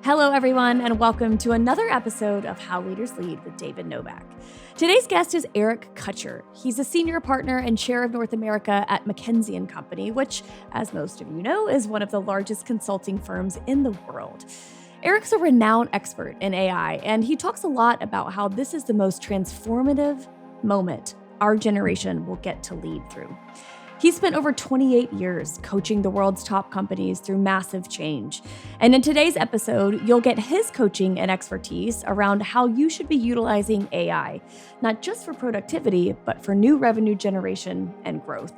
Hello, everyone, and welcome to another episode of How Leaders Lead with David Novak. Today's guest is Eric Kutcher. He's a senior partner and chair of North America at McKinsey Company, which, as most of you know, is one of the largest consulting firms in the world. Eric's a renowned expert in AI, and he talks a lot about how this is the most transformative moment our generation will get to lead through. He's spent over 28 years coaching the world's top companies through massive change. And in today's episode, you'll get his coaching and expertise around how you should be utilizing AI, not just for productivity, but for new revenue generation and growth.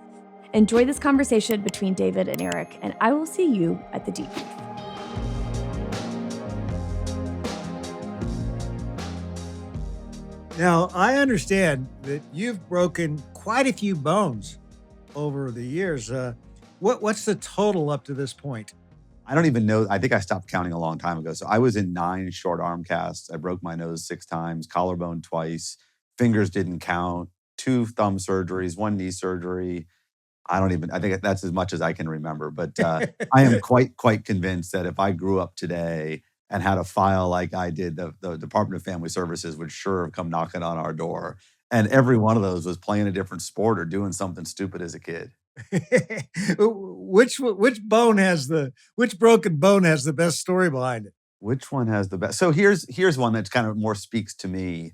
Enjoy this conversation between David and Eric, and I will see you at the Debrief. Now, I understand that you've broken quite a few bones over the years. What's the total up to this point? I don't even know. I think I stopped counting a long time ago. So I was in 9 short arm casts. I broke my nose 6 times, collarbone twice, fingers didn't count, 2 thumb surgeries, 1 knee surgery. I think that's as much as I can remember. But I am quite convinced that if I grew up today and had a file like I did, the Department of Family Services would sure have come knocking on our door. And every one of those was playing a different sport or doing something stupid as a kid. Which broken bone has the best story behind it? Which one has the best? So here's one that kind of more speaks to me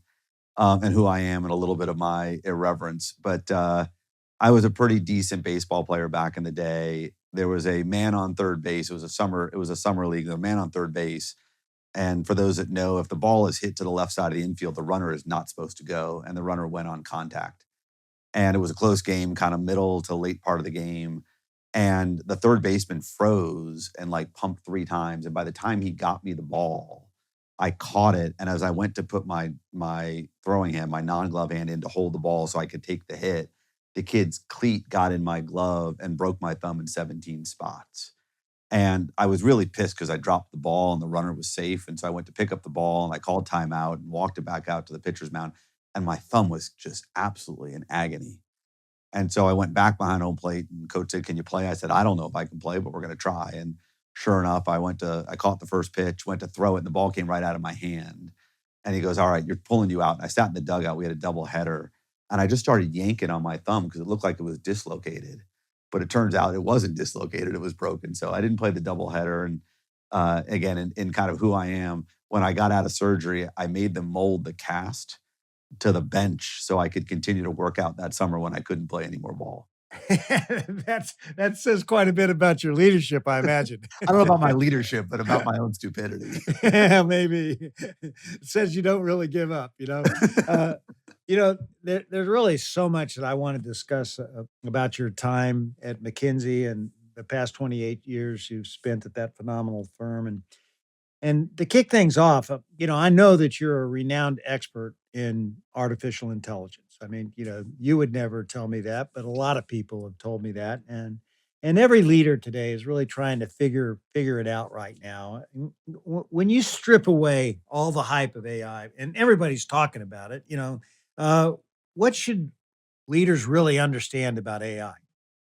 and who I am and a little bit of my irreverence. But I was a pretty decent baseball player back in the day. There was a man on third base. It was a summer league. There was a man on third base. And for those that know, if the ball is hit to the left side of the infield, the runner is not supposed to go, and the runner went on contact. And it was a close game, kind of middle to late part of the game. And the third baseman froze and pumped 3 times. And by the time he got me the ball, I caught it. And as I went to put my throwing hand, my non-glove hand in to hold the ball so I could take the hit, the kid's cleat got in my glove and broke my thumb in 17 spots. And I was really pissed because I dropped the ball and the runner was safe. And so I went to pick up the ball and I called timeout and walked it back out to the pitcher's mound. And my thumb was just absolutely in agony. And so I went back behind home plate and coach said, "Can you play?" I said, "I don't know if I can play, but we're going to try." And sure enough, I caught the first pitch, went to throw it, and the ball came right out of my hand. And he goes, "All right, you're pulling you out." And I sat in the dugout. We had a double header. And I just started yanking on my thumb because it looked like it was dislocated. But it turns out it wasn't dislocated, it was broken. So I didn't play the doubleheader. And again, in kind of who I am, when I got out of surgery, I made them mold the cast to the bench so I could continue to work out that summer when I couldn't play any more ball. That says quite a bit about your leadership, I imagine. I don't know about my leadership, but about my own stupidity. Yeah, maybe. It says you don't really give up, there's really so much that I want to discuss about your time at McKinsey and the past 28 years you've spent at that phenomenal firm. And to kick things off, I know that you're a renowned expert in artificial intelligence. I mean, you would never tell me that, but a lot of people have told me that. And every leader today is really trying to figure it out right now. When you strip away all the hype of AI, and everybody's talking about it, what should leaders really understand about AI?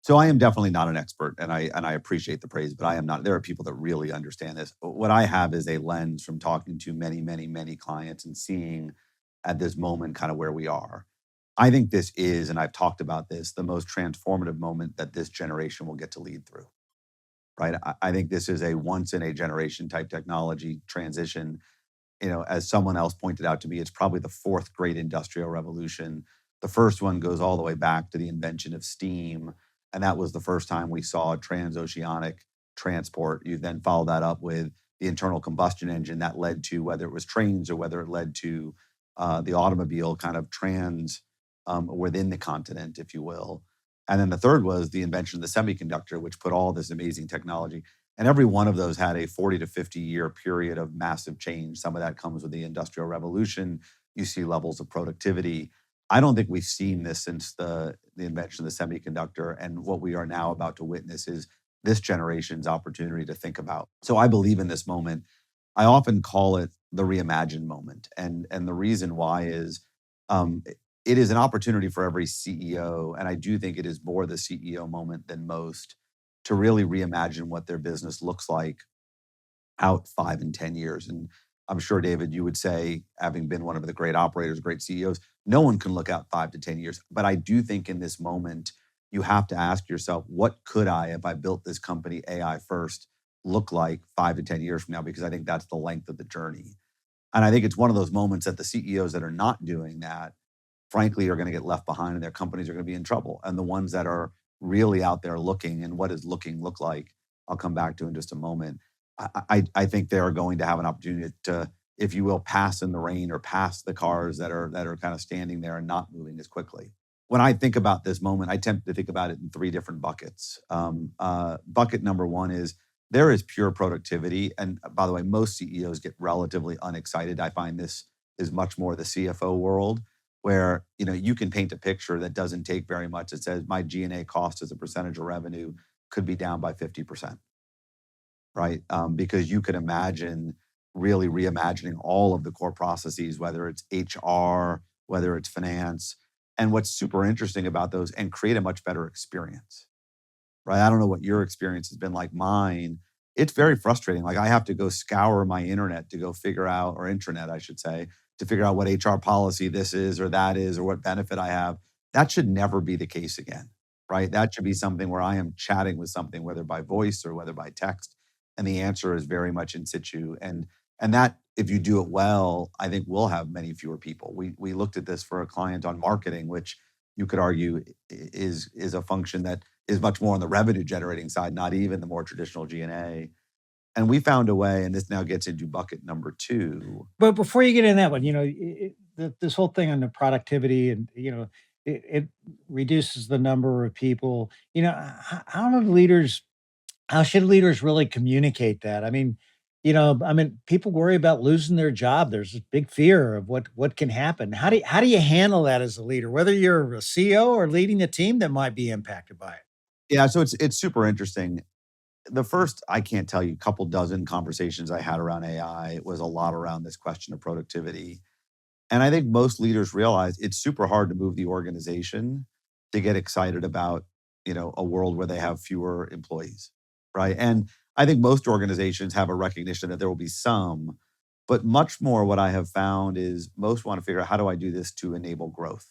So I am definitely not an expert, and I appreciate the praise, but I am not. There are people that really understand this. What I have is a lens from talking to many, many, many clients and seeing at this moment kind of where we are. I think this is, and I've talked about this, the most transformative moment that this generation will get to lead through, right? I think this is a once in a generation type technology transition. As someone else pointed out to me, it's probably the 4th great industrial revolution. The first one goes all the way back to the invention of steam. And that was the first time we saw transoceanic transport. You then follow that up with the internal combustion engine that led to, whether it was trains or whether it led to the automobile kind of within the continent, if you will. And then the third was the invention of the semiconductor, which put all this amazing technology. And every one of those had a 40 to 50 year period of massive change. Some of that comes with the Industrial Revolution. You see levels of productivity. I don't think we've seen this since the invention of the semiconductor. And what we are now about to witness is this generation's opportunity to think about. So I believe in this moment. I often call it the reimagine moment. And the reason why is it is an opportunity for every CEO. And I do think it is more the CEO moment than most to really reimagine what their business looks like out 5 and 10 years. And I'm sure, David, you would say, having been one of the great operators, great CEOs, no one can look out 5 to 10 years. But I do think in this moment, you have to ask yourself, what could I, if I built this company AI first, look like 5 to 10 years from now? Because I think that's the length of the journey. And I think it's one of those moments that the CEOs that are not doing that, frankly, are going to get left behind and their companies are going to be in trouble. And the ones that are really out there looking, and what does looking look like, I'll come back to in just a moment. I think they're going to have an opportunity to, if you will, pass in the rain or pass the cars that are kind of standing there and not moving as quickly. When I think about this moment, I tend to think about it in 3 different buckets. Bucket number 1 is there is pure productivity. And by the way, most CEOs get relatively unexcited. I find this is much more the CFO world, where you can paint a picture that doesn't take very much. It says my G&A cost as a percentage of revenue could be down by 50%, right? Because you could imagine really reimagining all of the core processes, whether it's HR, whether it's finance, and what's super interesting about those, and create a much better experience, right? I don't know what your experience has been like. Mine, it's very frustrating. Like, I have to go scour my internet to go figure out, or intranet, I should say, to figure out what HR policy this is or that is, or what benefit I have. That should never be the case again, right? That should be something where I am chatting with something, whether by voice or whether by text, and the answer is very much in situ. And that, if you do it well, I think we'll have many fewer people. We looked at this for a client on marketing, which you could argue is a function that is much more on the revenue generating side, not even the more traditional G&A. And we found a way, and this now gets into bucket number 2. But before you get in that one, this whole thing on the productivity and, it reduces the number of people. How should leaders really communicate that? People worry about losing their job. There's this big fear of what can happen. How do you handle that as a leader, whether you're a CEO or leading a team that might be impacted by it? Yeah, so it's super interesting. The first, I can't tell you, couple dozen conversations I had around AI was a lot around this question of productivity. And I think most leaders realize it's super hard to move the organization to get excited about, a world where they have fewer employees, right? And I think most organizations have a recognition that there will be some, but much more what I have found is most want to figure out, how do I do this to enable growth?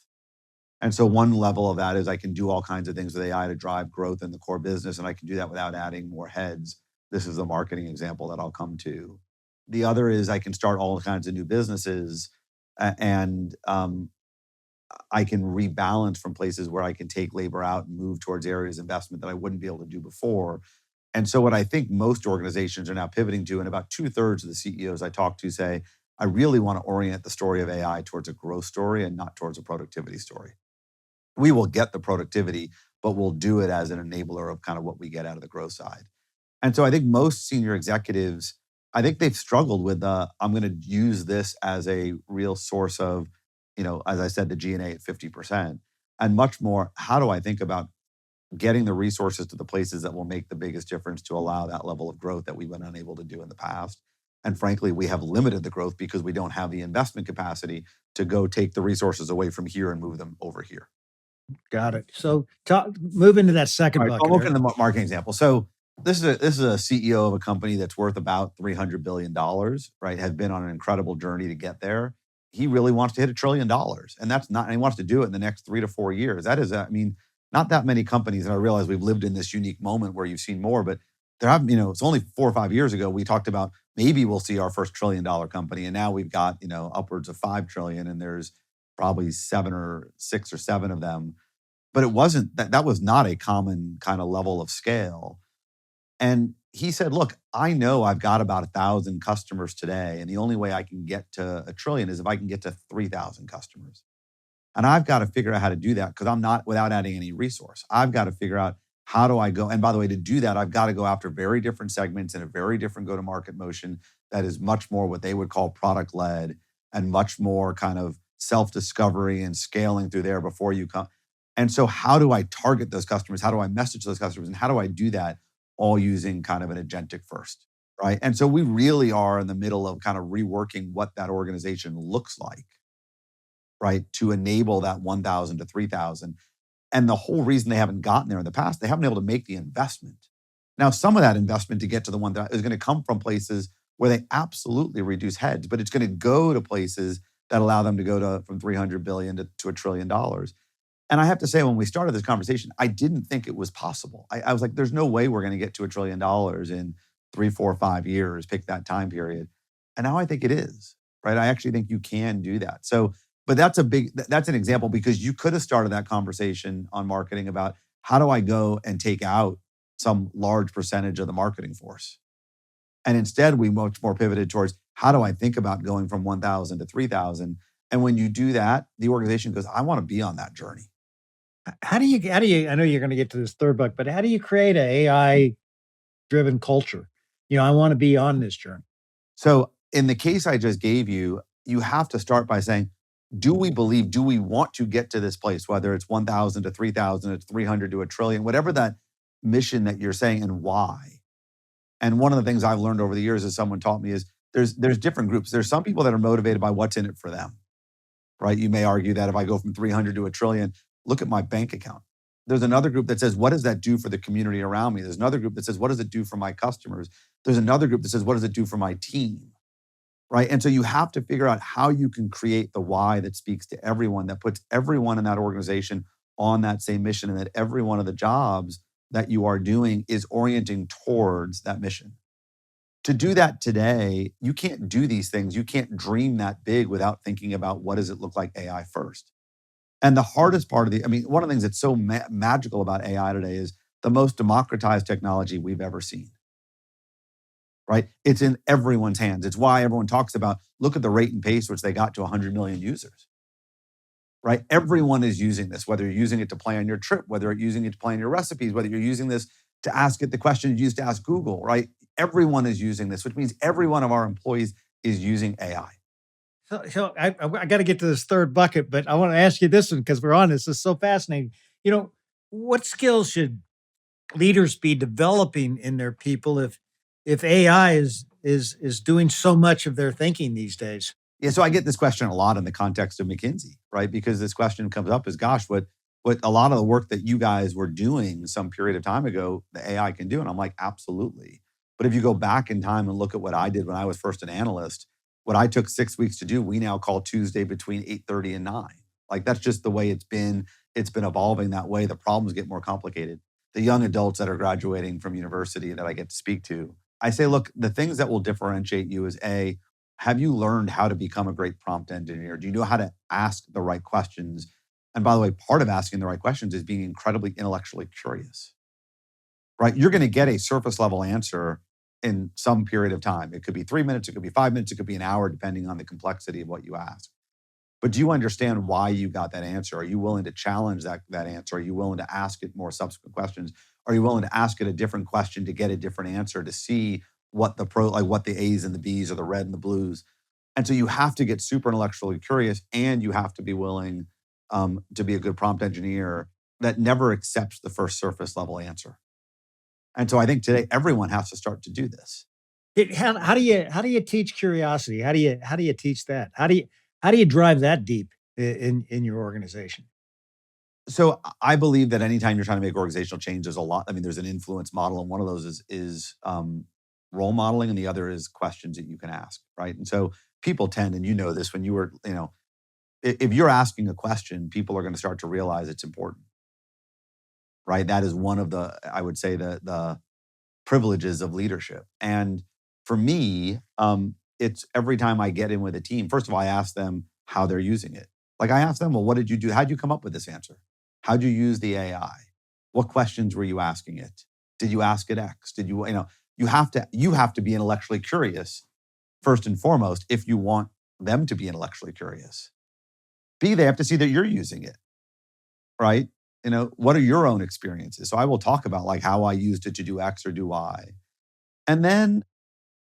And so one level of that is I can do all kinds of things with AI to drive growth in the core business, and I can do that without adding more heads. This is the marketing example that I'll come to. The other is I can start all kinds of new businesses, and I can rebalance from places where I can take labor out and move towards areas of investment that I wouldn't be able to do before. And so what I think most organizations are now pivoting to, and about 2/3 of the CEOs I talk to say, I really want to orient the story of AI towards a growth story and not towards a productivity story. We will get the productivity, but we'll do it as an enabler of kind of what we get out of the growth side. And so I think most senior executives, I think they've struggled with, I'm going to use this as a real source of, as I said, the G&A at 50%, and much more, how do I think about getting the resources to the places that will make the biggest difference to allow that level of growth that we've been unable to do in the past. And frankly, we have limited the growth because we don't have the investment capacity to go take the resources away from here and move them over here. Got it. So move into that second All right, so bucket. I'll look into the marketing example. So this is a CEO of a company that's worth about $300 billion, right? Has been on an incredible journey to get there. He really wants to hit $1 trillion. And he wants to do it in the next 3 to 4 years. That is, not that many companies, and I realize we've lived in this unique moment where you've seen more, but there have, it's only 4 or 5 years ago, we talked about maybe we'll see our first $1 trillion company. And now we've got, upwards of 5 trillion, and there's probably 7 or 6 or 7 of them. But it wasn't, that was not a common kind of level of scale. And he said, look, I know I've got about 1,000 customers today. And the only way I can get to $1 trillion is if I can get to 3,000 customers. And I've got to figure out how to do that because I'm not, without adding any resource. I've got to figure out, how do I go? And by the way, to do that, I've got to go after very different segments and a very different go-to-market motion that is much more what they would call product-led and much more kind of self-discovery and scaling through there before you come. And so how do I target those customers? How do I message those customers? And how do I do that all using kind of an agentic first, right? And so we really are in the middle of kind of reworking what that organization looks like, right? To enable that 1,000 to 3,000. And the whole reason they haven't gotten there in the past, they haven't been able to make the investment. Now, some of that investment to get to the 1,000 is going to come from places where they absolutely reduce heads, but it's going to go to places that allow them to go to from 300 billion to $1 trillion. And I have to say, when we started this conversation, I didn't think it was possible. I was like, there's no way we're going to get to $1 trillion in 3, 4, 5 years, pick that time period. And now I think it is, right? I actually think you can do that. So, but that's an example, because you could have started that conversation on marketing about how do I go and take out some large percentage of the marketing force? And instead, we much more pivoted towards how do I think about going from 1,000 to 3,000? And when you do that, the organization goes, I want to be on that journey. How do you, I know you're going to get to this third book, but how do you create an AI driven culture? I want to be on this journey. So in the case I just gave you, you have to start by saying, do we want to get to this place, whether it's 1,000 to 3,000, it's 300 to $1 trillion, whatever that mission that you're saying, and why? And one of the things I've learned over the years, as someone taught me, is there's different groups. There's some people that are motivated by what's in it for them, right? You may argue that if I go from 300 to $1 trillion, look at my bank account. There's another group that says, what does that do for the community around me? There's another group that says, what does it do for my customers? There's another group that says, what does it do for my team? Right? And so you have to figure out how you can create the why that speaks to everyone, that puts everyone in that organization on that same mission, and that every one of the jobs that you are doing is orienting towards that mission. To do that today, you can't do these things. You can't dream that big without thinking about what does it look like AI first. And the hardest part one of the things that's so magical about AI today is the most democratized technology we've ever seen, right? It's in everyone's hands. It's why everyone talks about, look at the rate and pace which they got to 100 million users, right? Everyone is using this, whether you're using it to plan your trip, whether you're using it to plan your recipes, whether you're using this to ask it the question you used to ask Google, right? Everyone is using this, which means every one of our employees is using AI. So I got to get to this third bucket, but I want to ask you this one because we're on this. It's so fascinating. What skills should leaders be developing in their people if AI is doing so much of their thinking these days? Yeah, so I get this question a lot in the context of McKinsey, right? Because this question comes up is, gosh, what a lot of the work that you guys were doing some period of time ago, the AI can do. And I'm like, absolutely. But if you go back in time and look at what I did when I was first an analyst, what I took 6 weeks to do, we now call Tuesday between 8:30 and 9. Like, that's just the way it's been. It's been evolving that way. The problems get more complicated. The young adults that are graduating from university that I get to speak to, I say, look, the things that will differentiate you is A, have you learned how to become a great prompt engineer? Do you know how to ask the right questions? And by the way, part of asking the right questions is being incredibly intellectually curious, right? You're going to get a surface level answer in some period of time. It could be 3 minutes, it could be 5 minutes, it could be an hour, depending on the complexity of what you ask. But do you understand why you got that answer? Are you willing to challenge that answer? Are you willing to ask it more subsequent questions? Are you willing to ask it a different question to get a different answer, to see what what the A's and the B's or the red and the blues? And so you have to get super intellectually curious, and you have to be willing to be a good prompt engineer that never accepts the first surface level answer. And so I think today everyone has to start to do this. How do you teach curiosity? How do you teach that? How do you drive that deep in your organization? So I believe that anytime you're trying to make organizational change, there's a lot. There's an influence model, and one of those is role modeling, and the other is questions that you can ask, right? And so people tend, and you know this, when you were, if you're asking a question, people are going to start to realize it's important, right? That is one of the, I would say, the privileges of leadership. And for me, it's every time I get in with a team, first of all, I ask them how they're using it. Like, I ask them, well, what did you do? How'd you come up with this answer? How'd you use the AI? What questions were you asking it? Did you ask it X? Did you, you have to be intellectually curious first and foremost if you want them to be intellectually curious. B, they have to see that you're using it, right? What are your own experiences? So I will talk about like how I used it to do X or do Y. And then,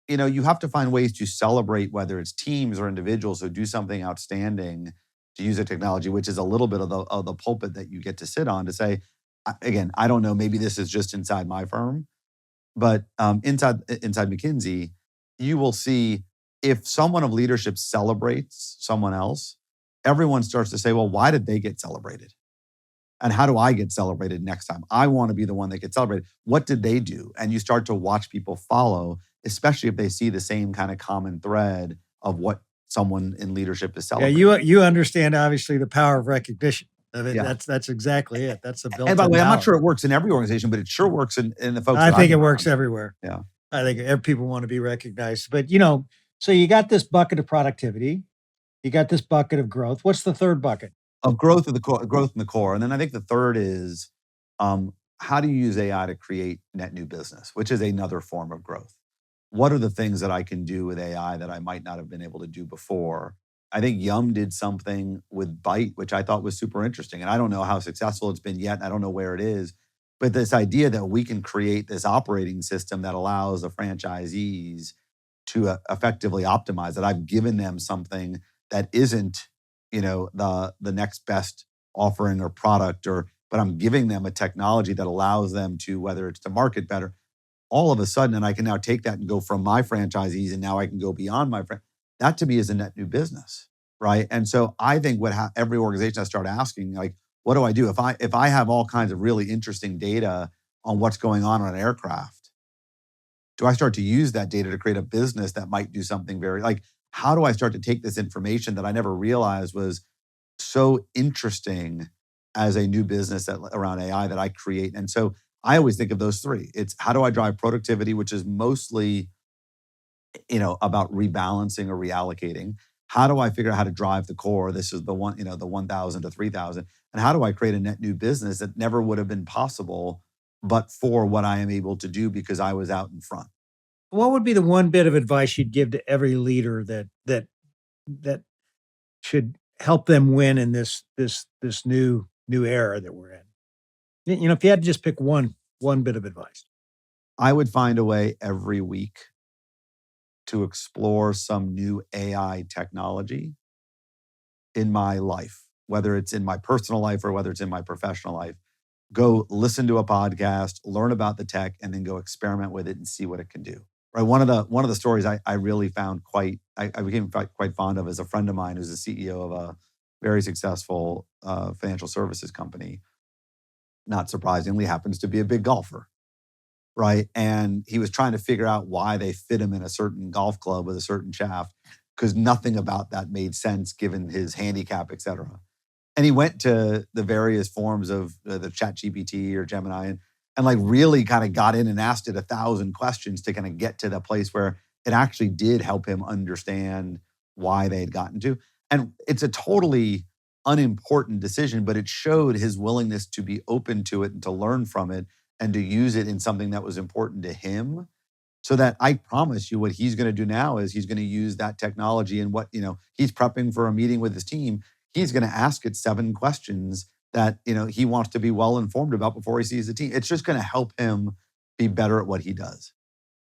you have to find ways to celebrate, whether it's teams or individuals who do something outstanding to use a technology, which is a little bit of the pulpit that you get to sit on to say, again, I don't know, maybe this is just inside my firm, but inside McKinsey, you will see if someone of leadership celebrates someone else, everyone starts to say, well, why did they get celebrated? And how do I get celebrated next time? I want to be the one that gets celebrated. What did they do? And you start to watch people follow, especially if they see the same kind of common thread of what someone in leadership is Yeah, celebrating. you understand obviously the power of recognition. I mean, Yeah. that's exactly it. That's the And by the built-in way, I'm not power. sure it works in every organization, but it sure works in the folks I that think I've it works been around. everywhere. Yeah. I think people want to be recognized. But so you got this bucket of productivity, you got this bucket of growth. What's the third bucket? Of growth in the core. And then I think the third is how do you use AI to create net new business, which is another form of growth. What are the things that I can do with AI that I might not have been able to do before? I think Yum did something with Byte, which I thought was super interesting. And I don't know how successful it's been yet. I don't know where it is. But this idea that we can create this operating system that allows the franchisees to effectively optimize that. I've given them something that isn't, the next best offering or product, but I'm giving them a technology that allows them to, whether it's to market better, all of a sudden, and I can now take that and go from my franchisees, and now I can go beyond my friend. That to me is a net new business, right? And so I think every organization I start asking, like, what do I do if I have all kinds of really interesting data on what's going on an aircraft? Do I start to use that data to create a business that might do something how do I start to take this information that I never realized was so interesting as a new business around AI that I create? And so I always think of those three. It's how do I drive productivity, which is mostly, about rebalancing or reallocating. How do I figure out how to drive the core? This is the 1,000 to 3,000. And how do I create a net new business that never would have been possible but for what I am able to do because I was out in front? What would be the one bit of advice you'd give to every leader that should help them win in this new era that we're in? If you had to just pick one bit of advice. I would find a way every week to explore some new AI technology in my life, whether it's in my personal life or whether it's in my professional life. Go listen to a podcast, learn about the tech, and then go experiment with it and see what it can do. Right. One of the stories I really found I became quite fond of is a friend of mine who's the CEO of a very successful financial services company. Not surprisingly, happens to be a big golfer. Right. And he was trying to figure out why they fit him in a certain golf club with a certain shaft, because nothing about that made sense given his handicap, et cetera. And he went to the various forms of the Chat GPT or Gemini and like really kind of got in and asked it 1,000 questions to kind of get to the place where it actually did help him understand why they had gotten to. And it's a totally unimportant decision, but it showed his willingness to be open to it and to learn from it and to use it in something that was important to him. So that I promise you what he's going to do now is he's going to use that technology and he's prepping for a meeting with his team. He's going to ask it 7 questions that, he wants to be well informed about before he sees the team. It's just going to help him be better at what he does.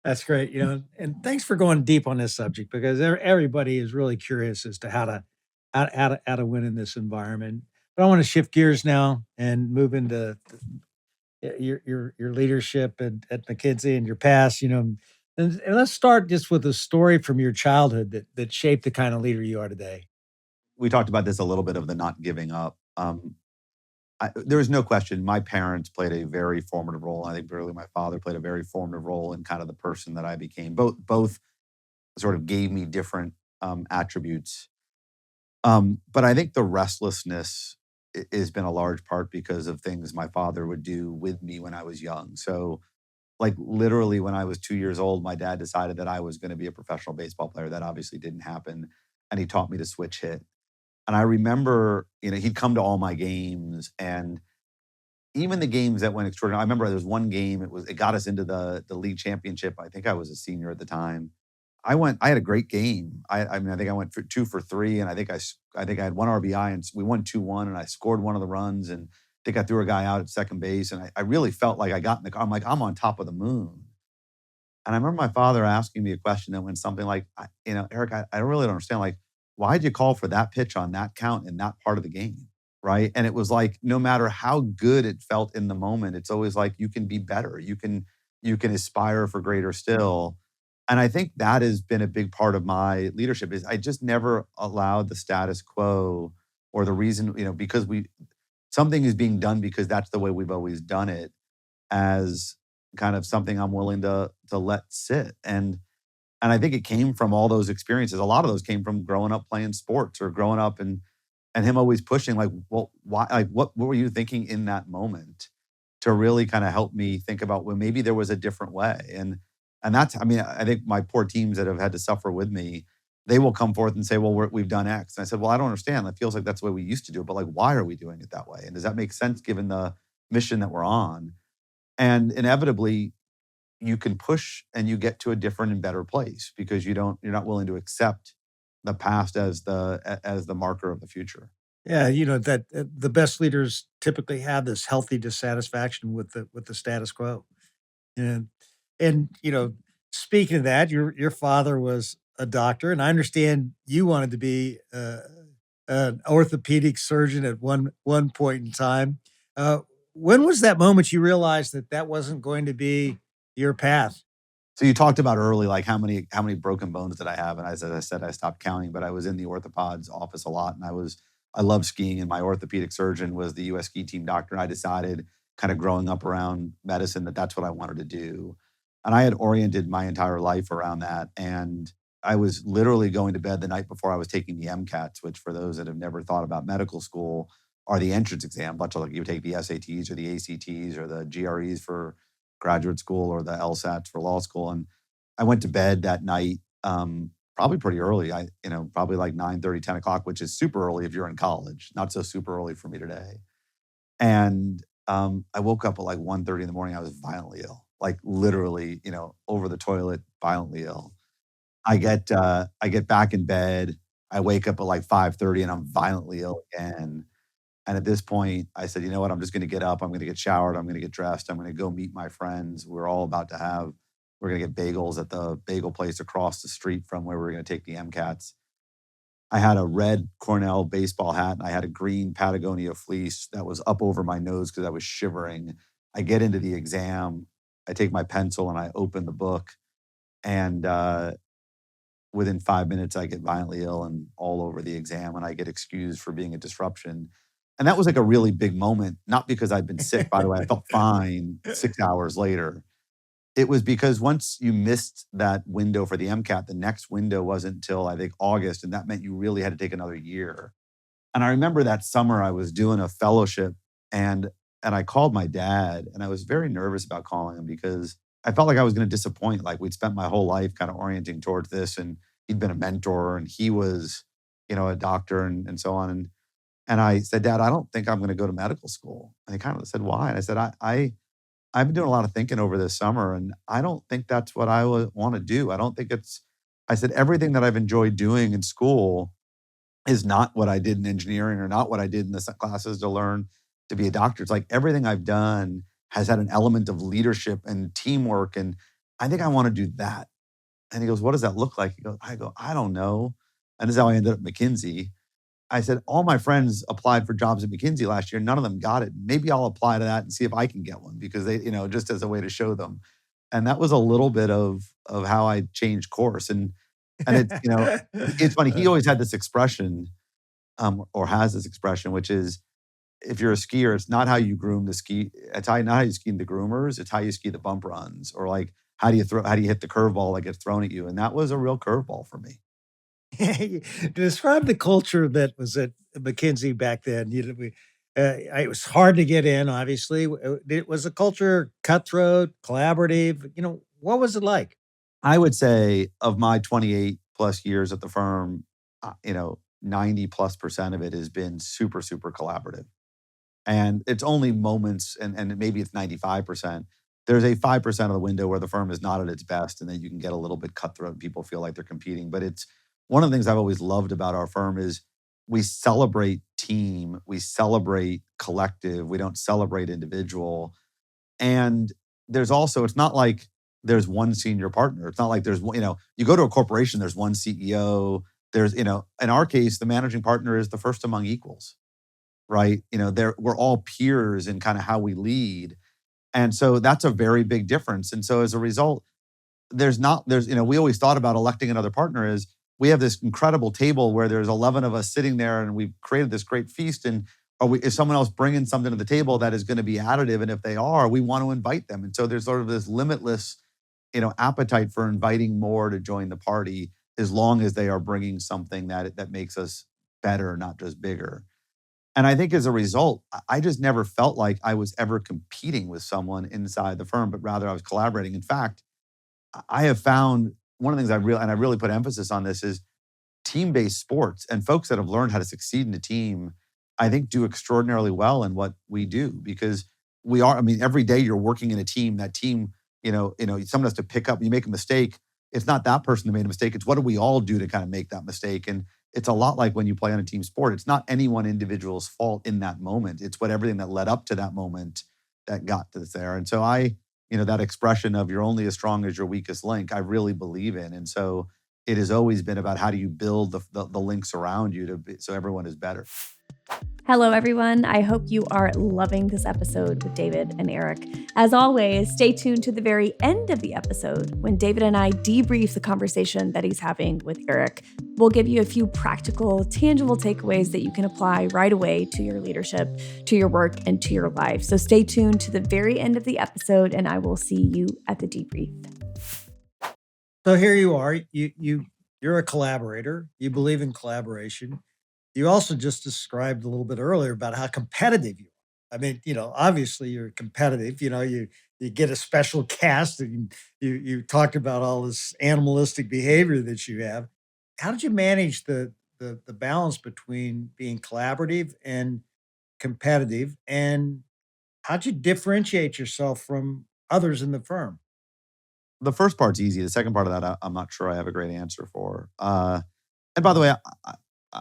That's great. And thanks for going deep on this subject because everybody is really curious as to how to win in this environment. But I want to shift gears now and move into your leadership at McKinsey and your past, and let's start just with a story from your childhood that shaped the kind of leader you are today. We talked about this a little bit of the not giving up. There was no question my parents played a very formative role. I think really my father played a very formative role in kind of the person that I became. Both sort of gave me different attributes. But I think the restlessness has been a large part because of things my father would do with me when I was young. So like literally when I was 2 years old, my dad decided that I was going to be a professional baseball player. That obviously didn't happen. And he taught me to switch hit. And I remember, he'd come to all my games and even the games that went extraordinary. I remember there was one game, it got us into the league championship. I think I was a senior at the time. I had a great game. I mean, I think I went for 2 for 3 and I think I had 1 RBI and we won 2-1 and I scored one of the runs and I think I threw a guy out at second base and I really felt like I got in the car. I'm like, I'm on top of the moon. And I remember my father asking me a question that went something like, Eric, I really don't understand. Like, why'd you call for that pitch on that count in that part of the game? Right. And it was like, no matter how good it felt in the moment, it's always like, you can be better. You can aspire for greater still. And I think that has been a big part of my leadership is I just never allowed the status quo or the reason, because something is being done because that's the way we've always done it, as kind of something I'm willing to let sit. And I think it came from all those experiences. A lot of those came from growing up playing sports or growing up and him always pushing, like, well, why, like, what were you thinking in that moment to really kind of help me think about, well, maybe there was a different way. And that's, I mean, I think my poor teams that have had to suffer with me, they will come forth and say, well, we've done X. And I said, well, I don't understand. It feels like that's the way we used to do it, but like, why are we doing it that way? And does that make sense given the mission that we're on? And inevitably, you can push and you get to a different and better place because you're not willing to accept the past as the marker of the future. Yeah, that the best leaders typically have this healthy dissatisfaction with the status quo. And and speaking of that, your father was a doctor, and I understand you wanted to be an orthopedic surgeon at one point in time. Uh, when was that moment you realized that that wasn't going to be your path? So you talked about early, like how many broken bones did I have? And as I said, I stopped counting, but I was in the orthopod's office a lot, and I loved skiing, and my orthopedic surgeon was the U.S. ski team doctor. And I decided, kind of growing up around medicine, that that's what I wanted to do. And I had oriented my entire life around that. And I was literally going to bed the night before I was taking the MCATs, which, for those that have never thought about medical school, are the entrance exam, much like you take the SATs or the ACTs or the GREs for graduate school or the LSATs for law school. And I went to bed that night, probably pretty early. Probably like 9:30, 10 o'clock, which is super early if you're in college, not so super early for me today. And I woke up at like 1:30 in the morning. I was violently ill, like literally, over the toilet, violently ill. I get back in bed. I wake up at like 5:30 and I'm violently ill again. And at this point, I said, you know what? I'm just going to get up. I'm going to get showered. I'm going to get dressed. I'm going to go meet my friends. We're going to get bagels at the bagel place across the street from where we're going to take the MCATs. I had a red Cornell baseball hat and I had a green Patagonia fleece that was up over my nose because I was shivering. I get into the exam. I take my pencil and I open the book. And within 5 minutes, I get violently ill and all over the exam, and I get excused for being a disruption. And that was like a really big moment, not because I'd been sick, by the way. I felt fine 6 hours later. It was because once you missed that window for the MCAT, the next window wasn't until, I think, August, and that meant you really had to take another year. And I remember that summer I was doing a fellowship, and I called my dad, and I was very nervous about calling him because I felt like I was going to disappoint. Like, we'd spent my whole life kind of orienting towards this, and he'd been a mentor, and he was, a doctor and so on. And I said, Dad, I don't think I'm going to go to medical school. And he kind of said, why? And I said, I've been doing a lot of thinking over this summer, and I don't think that's what I want to do. I said, everything that I've enjoyed doing in school is not what I did in engineering or not what I did in the classes to learn to be a doctor. It's like everything I've done has had an element of leadership and teamwork. And I think I want to do that. And he goes, what does that look like? I go, I don't know. And this is how I ended up at McKinsey. I said, all my friends applied for jobs at McKinsey last year. None of them got it. Maybe I'll apply to that and see if I can get one because they, just as a way to show them. And that was a little bit of how I changed course. And it's, it's funny. He always had this expression, or has this expression, which is, if you're a skier, it's not how you groom the ski. It's not how you ski the groomers. It's how you ski the bump runs, or like, how do you hit the curveball that gets thrown at you? And that was a real curveball for me. Describe the culture that was at McKinsey back then. It was hard to get in, obviously. It was a culture cutthroat, collaborative. What was it like? I would say of my 28 plus years at the firm, 90+% of it has been super, super collaborative. And it's only moments, and maybe it's 95%. There's a 5% of the window where the firm is not at its best, and then you can get a little bit cutthroat and people feel like they're competing. But it's one of the things I've always loved about our firm is we celebrate team, we celebrate collective, we don't celebrate individual. And there's also, it's not like there's one senior partner. It's not like there's, you go to a corporation, there's one CEO. There's, in our case, the managing partner is the first among equals, right? We're all peers in kind of how we lead. And so that's a very big difference. And so as a result, we always thought about electing another partner is we have this incredible table where there's 11 of us sitting there and we've created this great feast and is someone else bringing something to the table that is going to be additive? And if they are, we want to invite them. And so there's sort of this limitless, appetite for inviting more to join the party, as long as they are bringing something that makes us better, not just bigger. And I think as a result, I just never felt like I was ever competing with someone inside the firm, but rather I was collaborating. In fact, I have found one of the things I really put emphasis on this is team-based sports, and folks that have learned how to succeed in a team, I think do extraordinarily well in what we do, because every day you're working in a team. That team, someone has to pick up, you make a mistake. It's not that person that made a mistake. It's what do we all do to kind of make that mistake? And it's a lot like when you play on a team sport. It's not any one individual's fault in that moment. It's everything that led up to that moment that got to there. And so that expression of you're only as strong as your weakest link, I really believe in. And so it has always been about how do you build the links around you so everyone is better. Hello, everyone. I hope you are loving this episode with David and Eric. As always, stay tuned to the very end of the episode when David and I debrief the conversation that he's having with Eric. We'll give you a few practical, tangible takeaways that you can apply right away to your leadership, to your work, and to your life. So stay tuned to the very end of the episode, and I will see you at the debrief. So here you are. You're a collaborator. You believe in collaboration. You also just described a little bit earlier about how competitive you are. I mean, obviously you're competitive. You get a special cast, and you talked about all this animalistic behavior that you have. How did you manage the balance between being collaborative and competitive, and how'd you differentiate yourself from others in the firm? The first part's easy. The second part of that, I'm not sure I have a great answer for. And by the way,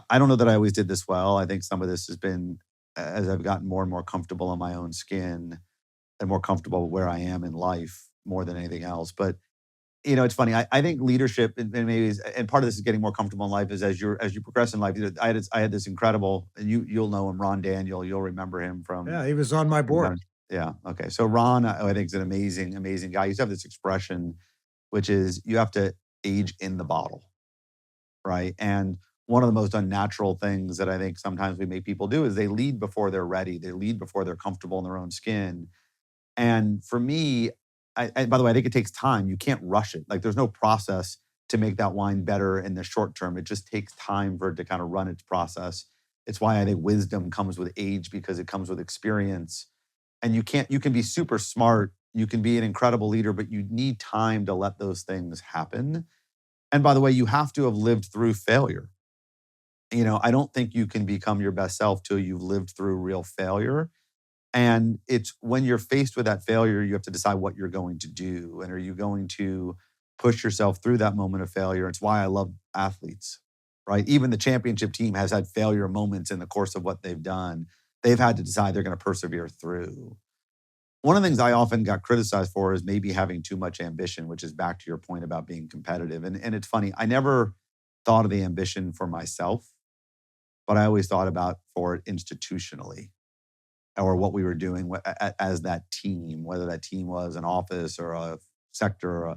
I don't know that I always did this well. I think some of this has been as I've gotten more and more comfortable in my own skin and more comfortable where I am in life more than anything else. But it's funny. I think leadership and part of this is getting more comfortable in life is as you progress in life. I had this incredible, and you'll know him, Ron Daniel. You'll remember him from. Yeah, he was on my board. Yeah. Okay. So Ron, I think is an amazing, amazing guy. He used to have this expression, which is you have to age in the bottle, right? And one of the most unnatural things that I think sometimes we make people do is they lead before they're ready. They lead before they're comfortable in their own skin. And for me, by the way, I think it takes time. You can't rush it. Like there's no process to make that wine better in the short term. It just takes time for it to kind of run its process. It's why I think wisdom comes with age, because it comes with experience. And you can be super smart. You can be an incredible leader, but you need time to let those things happen. And by the way, you have to have lived through failure. I don't think you can become your best self till you've lived through real failure. And it's when you're faced with that failure, you have to decide what you're going to do. And are you going to push yourself through that moment of failure? It's why I love athletes, right? Even the championship team has had failure moments in the course of what they've done. They've had to decide they're going to persevere through. One of the things I often got criticized for is maybe having too much ambition, which is back to your point about being competitive. And it's funny, I never thought of the ambition for myself, but I always thought about for it institutionally, or what we were doing as that team, whether that team was an office or a sector.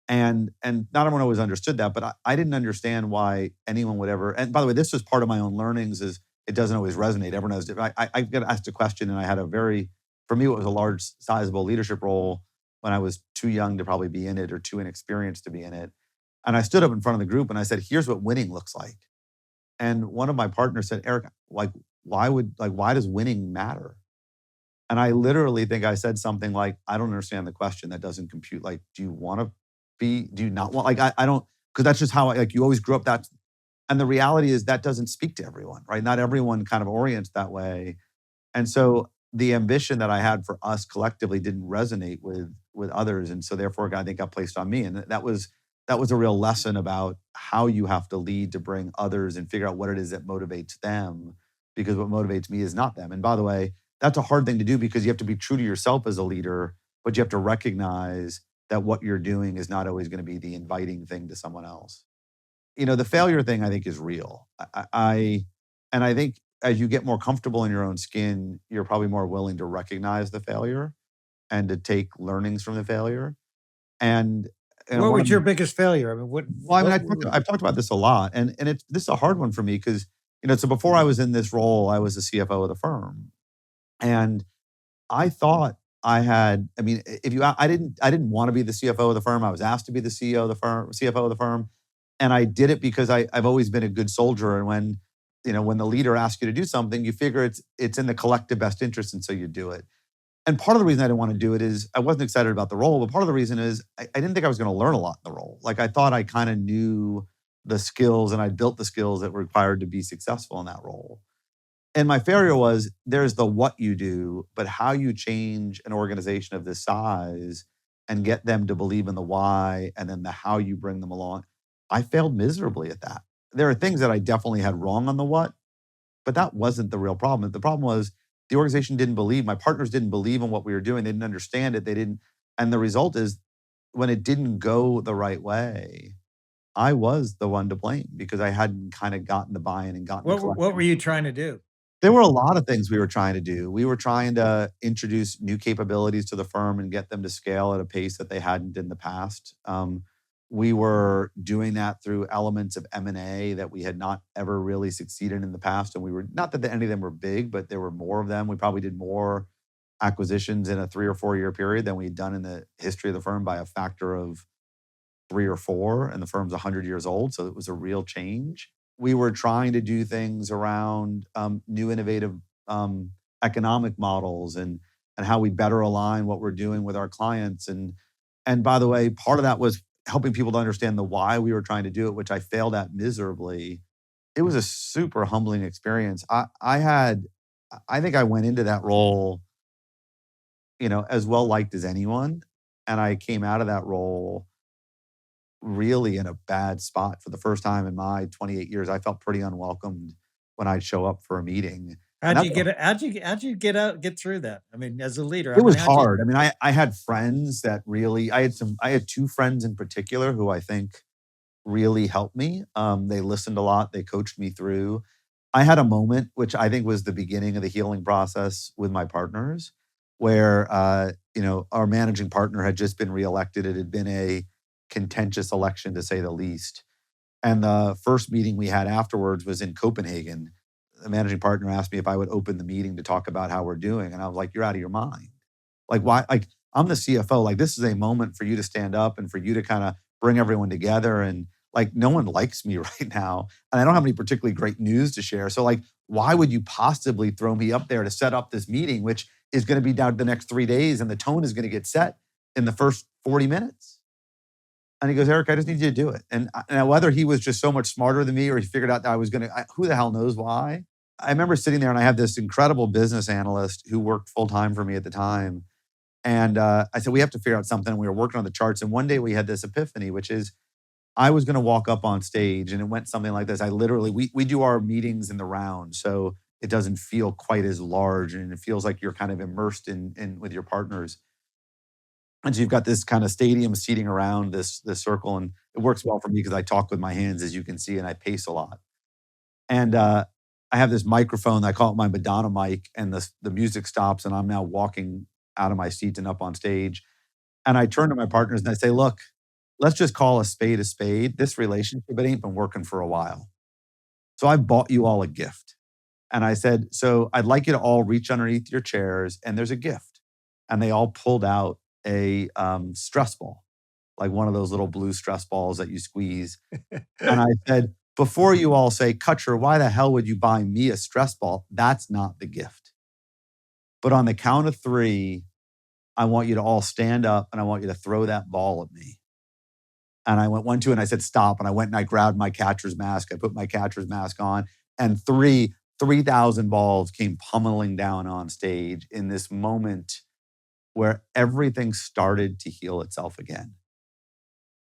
And not everyone always understood that, but I didn't understand why anyone would ever. And by the way, this was part of my own learnings is it doesn't always resonate. Everyone has different. I got asked a question, and I had for me, it was a large, sizable leadership role when I was too young to probably be in it or too inexperienced to be in it. And I stood up in front of the group and I said, here's what winning looks like. And one of my partners said, Eric, why does winning matter? And I literally think I said something like, I don't understand the question. That doesn't compute. Like, do you not want, I don't, because that's just how you always grew up that. And the reality is that doesn't speak to everyone, right? Not everyone kind of orients that way. And so the ambition that I had for us collectively didn't resonate with others. And so therefore, I think got placed on me. And that was a real lesson about how you have to lead to bring others and figure out what it is that motivates them, because what motivates me is not them. And by the way, that's a hard thing to do because you have to be true to yourself as a leader, but you have to recognize that what you're doing is not always going to be the inviting thing to someone else. The failure thing I think is real. I think as you get more comfortable in your own skin, you're probably more willing to recognize the failure and to take learnings from the failure. And what was your biggest failure? I mean, I've talked about this a lot, and this is a hard one for me because So before I was in this role, I was the CFO of the firm. And I thought I had, I mean, if you, I didn't want to be the CFO of the firm. I was asked to be the CEO of the firm, CFO of the firm. And I did it because I've always been a good soldier. And when the leader asks you to do something, you figure it's in the collective best interest. And so you do it. And part of the reason I didn't want to do it is I wasn't excited about the role, but part of the reason is I didn't think I was going to learn a lot in the role. Like I thought I kind of knew the skills and I'd built the skills that were required to be successful in that role. And my failure was there's the what you do, but how you change an organization of this size and get them to believe in the why and then the how you bring them along. I failed miserably at that. There are things that I definitely had wrong on the what, but that wasn't the real problem. The problem was the organization didn't believe, my partners didn't believe in what we were doing. They didn't understand it. And the result is when it didn't go the right way, I was the one to blame because I hadn't kind of gotten the buy-in and gotten What were you trying to do? There were a lot of things we were trying to do. We were trying to introduce new capabilities to the firm and get them to scale at a pace that they hadn't in the past. We were doing that through elements of M&A that we had not ever really succeeded in the past. And we were, not that any of them were big, but there were more of them. We probably did more acquisitions in a 3 or 4 year period than we'd done in the history of the firm by a factor of 3 or 4. And the firm's 100 years old. So it was a real change. We were trying to do things around new innovative economic models and how we better align what we're doing with our clients. And by the way, part of that was helping people to understand the why we were trying to do it, which I failed at miserably. It was a super humbling experience. I think I went into that role, as well liked as anyone. And I came out of that role really in a bad spot for the first time in my 28 years. I felt pretty unwelcomed when I'd show up for a meeting. How'd you get through that? I mean, as a leader, It was hard. I mean, I had friends that really, I had 2 friends in particular who I think really helped me. They listened a lot. They coached me through. I had a moment, which I think was the beginning of the healing process with my partners, where, our managing partner had just been reelected. It had been a contentious election, to say the least. And the first meeting we had afterwards was in Copenhagen. The managing partner asked me if I would open the meeting to talk about how we're doing. And I was like, you're out of your mind. Like, why? Like, I'm the CFO. Like, this is a moment for you to stand up and for you to kind of bring everyone together. And like, no one likes me right now. And I don't have any particularly great news to share. So like, why would you possibly throw me up there to set up this meeting, which is going to be down the next 3 days and the tone is going to get set in the first 40 minutes? And he goes, Eric, I just need you to do it. And whether he was just so much smarter than me or he figured out that I was going to, who the hell knows why? I remember sitting there and I had this incredible business analyst who worked full time for me at the time. And I said, we have to figure out something. We were working on the charts. And one day we had this epiphany, which is I was going to walk up on stage and it went something like this. I literally, we do our meetings in the round. So it doesn't feel quite as large and it feels like you're kind of immersed in with your partners. And so you've got this kind of stadium seating around this circle. And it works well for me because I talk with my hands, as you can see, and I pace a lot. And I have this microphone, I call it my Madonna mic, and the music stops and I'm now walking out of my seat and up on stage. And I turn to my partners and I say, look, let's just call a spade a spade. This relationship, it ain't been working for a while. So I bought you all a gift. And I said, so I'd like you to all reach underneath your chairs and there's a gift. And they all pulled out a stress ball, like one of those little blue stress balls that you squeeze. And I said, before you all say, Kutcher, why the hell would you buy me a stress ball? That's not the gift. But on the count of 3, I want you to all stand up and I want you to throw that ball at me. And I went 1, 2, and I said, stop. And I went and I grabbed my catcher's mask. I put my catcher's mask on and 3,000 balls came pummeling down on stage in this moment where everything started to heal itself again.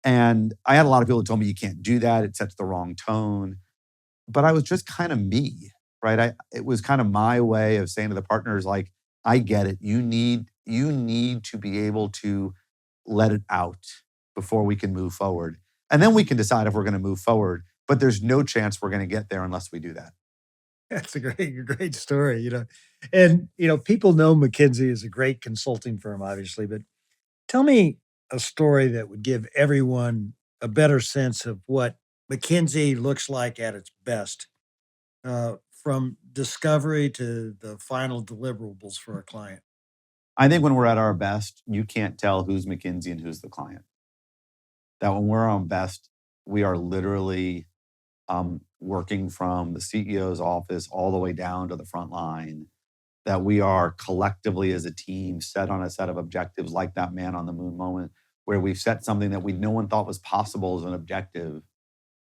And I had a lot of people who told me, you can't do that. It sets the wrong tone. But I was just kind of me, right? It was kind of my way of saying to the partners, like, I get it. You need to be able to let it out before we can move forward. And then we can decide if we're going to move forward. But there's no chance we're going to get there unless we do that. That's a great story, And, people know McKinsey is a great consulting firm, obviously, but tell me a story that would give everyone a better sense of what McKinsey looks like at its best. from discovery to the final deliverables for a client? I think when we're at our best, you can't tell who's McKinsey and who's the client. That when we're on best, we are literally working from the CEO's office all the way down to the front line, that we are collectively as a team set on a set of objectives like that man on the moon moment, where we've set something that no one thought was possible as an objective,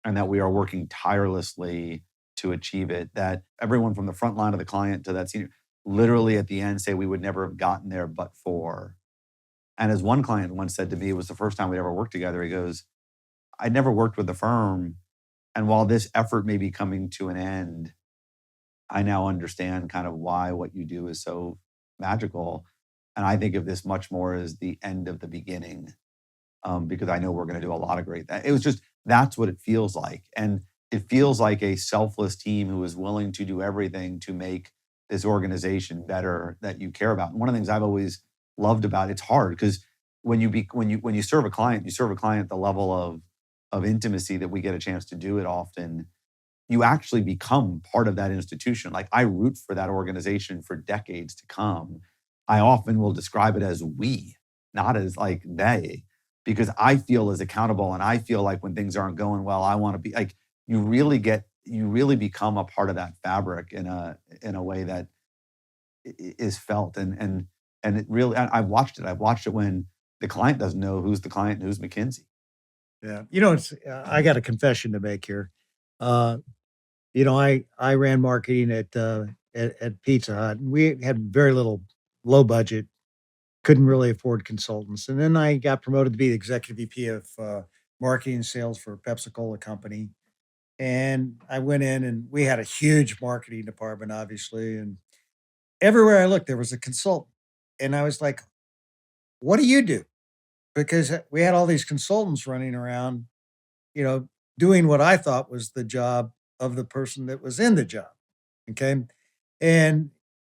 and that we are working tirelessly to achieve it. That everyone from the front line of the client to that senior, literally at the end say we would never have gotten there but for. And as one client once said to me, it was the first time we'd ever worked together. He goes, I'd never worked with the firm. And while this effort may be coming to an end, I now understand kind of why what you do is so magical. And I think of this much more as the end of the beginning, because I know we're going to do a lot of great things. It was just, that's what it feels like. And it feels like a selfless team who is willing to do everything to make this organization better that you care about. And one of the things I've always loved about it's hard because when you serve a client, you serve a client at the level of intimacy that we get a chance to do it often. You actually become part of that institution. Like I root for that organization for decades to come. I often will describe it as we, not as like they, because I feel as accountable and I feel like when things aren't going well, I want to be like, you really become a part of that fabric in a way that is felt. And it really, I've watched it. I've watched it when the client doesn't know who's the client and who's McKinsey. Yeah. I got a confession to make here. Uh, I ran marketing at Pizza Hut. And we had very little, low budget, couldn't really afford consultants. And then I got promoted to be the executive VP of marketing and sales for Pepsi-Cola company. And I went in and we had a huge marketing department, obviously. And everywhere I looked, there was a consultant. And I was like, what do you do? Because we had all these consultants running around, you know, doing what I thought was the job of the person that was in the job. Okay. And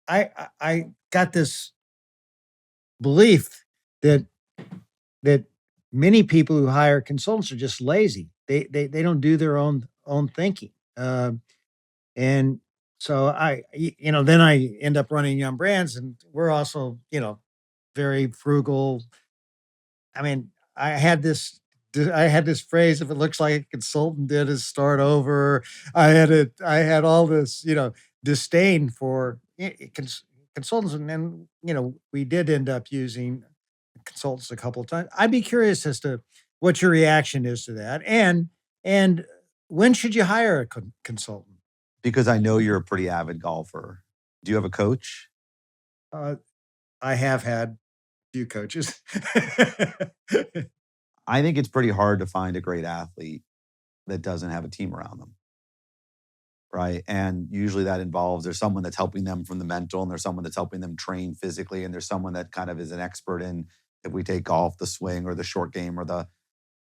I got this belief that that many people who hire consultants are just lazy. They don't do their own thinking. And so then I end up running Young Brands, and we're also very frugal. I mean, I had this phrase, if it looks like a consultant did is start over. I had all this, disdain for consultants. And then, we did end up using consultants a couple of times. I'd be curious as to what your reaction is to that. And when should you hire a consultant? Because I know you're a pretty avid golfer. Do you have a coach? Uh, I have had few coaches. I think it's pretty hard to find a great athlete that doesn't have a team around them. Right. And usually that involves there's someone that's helping them from the mental, and there's someone that's helping them train physically, and there's someone that kind of is an expert in, if we take golf, the swing or the short game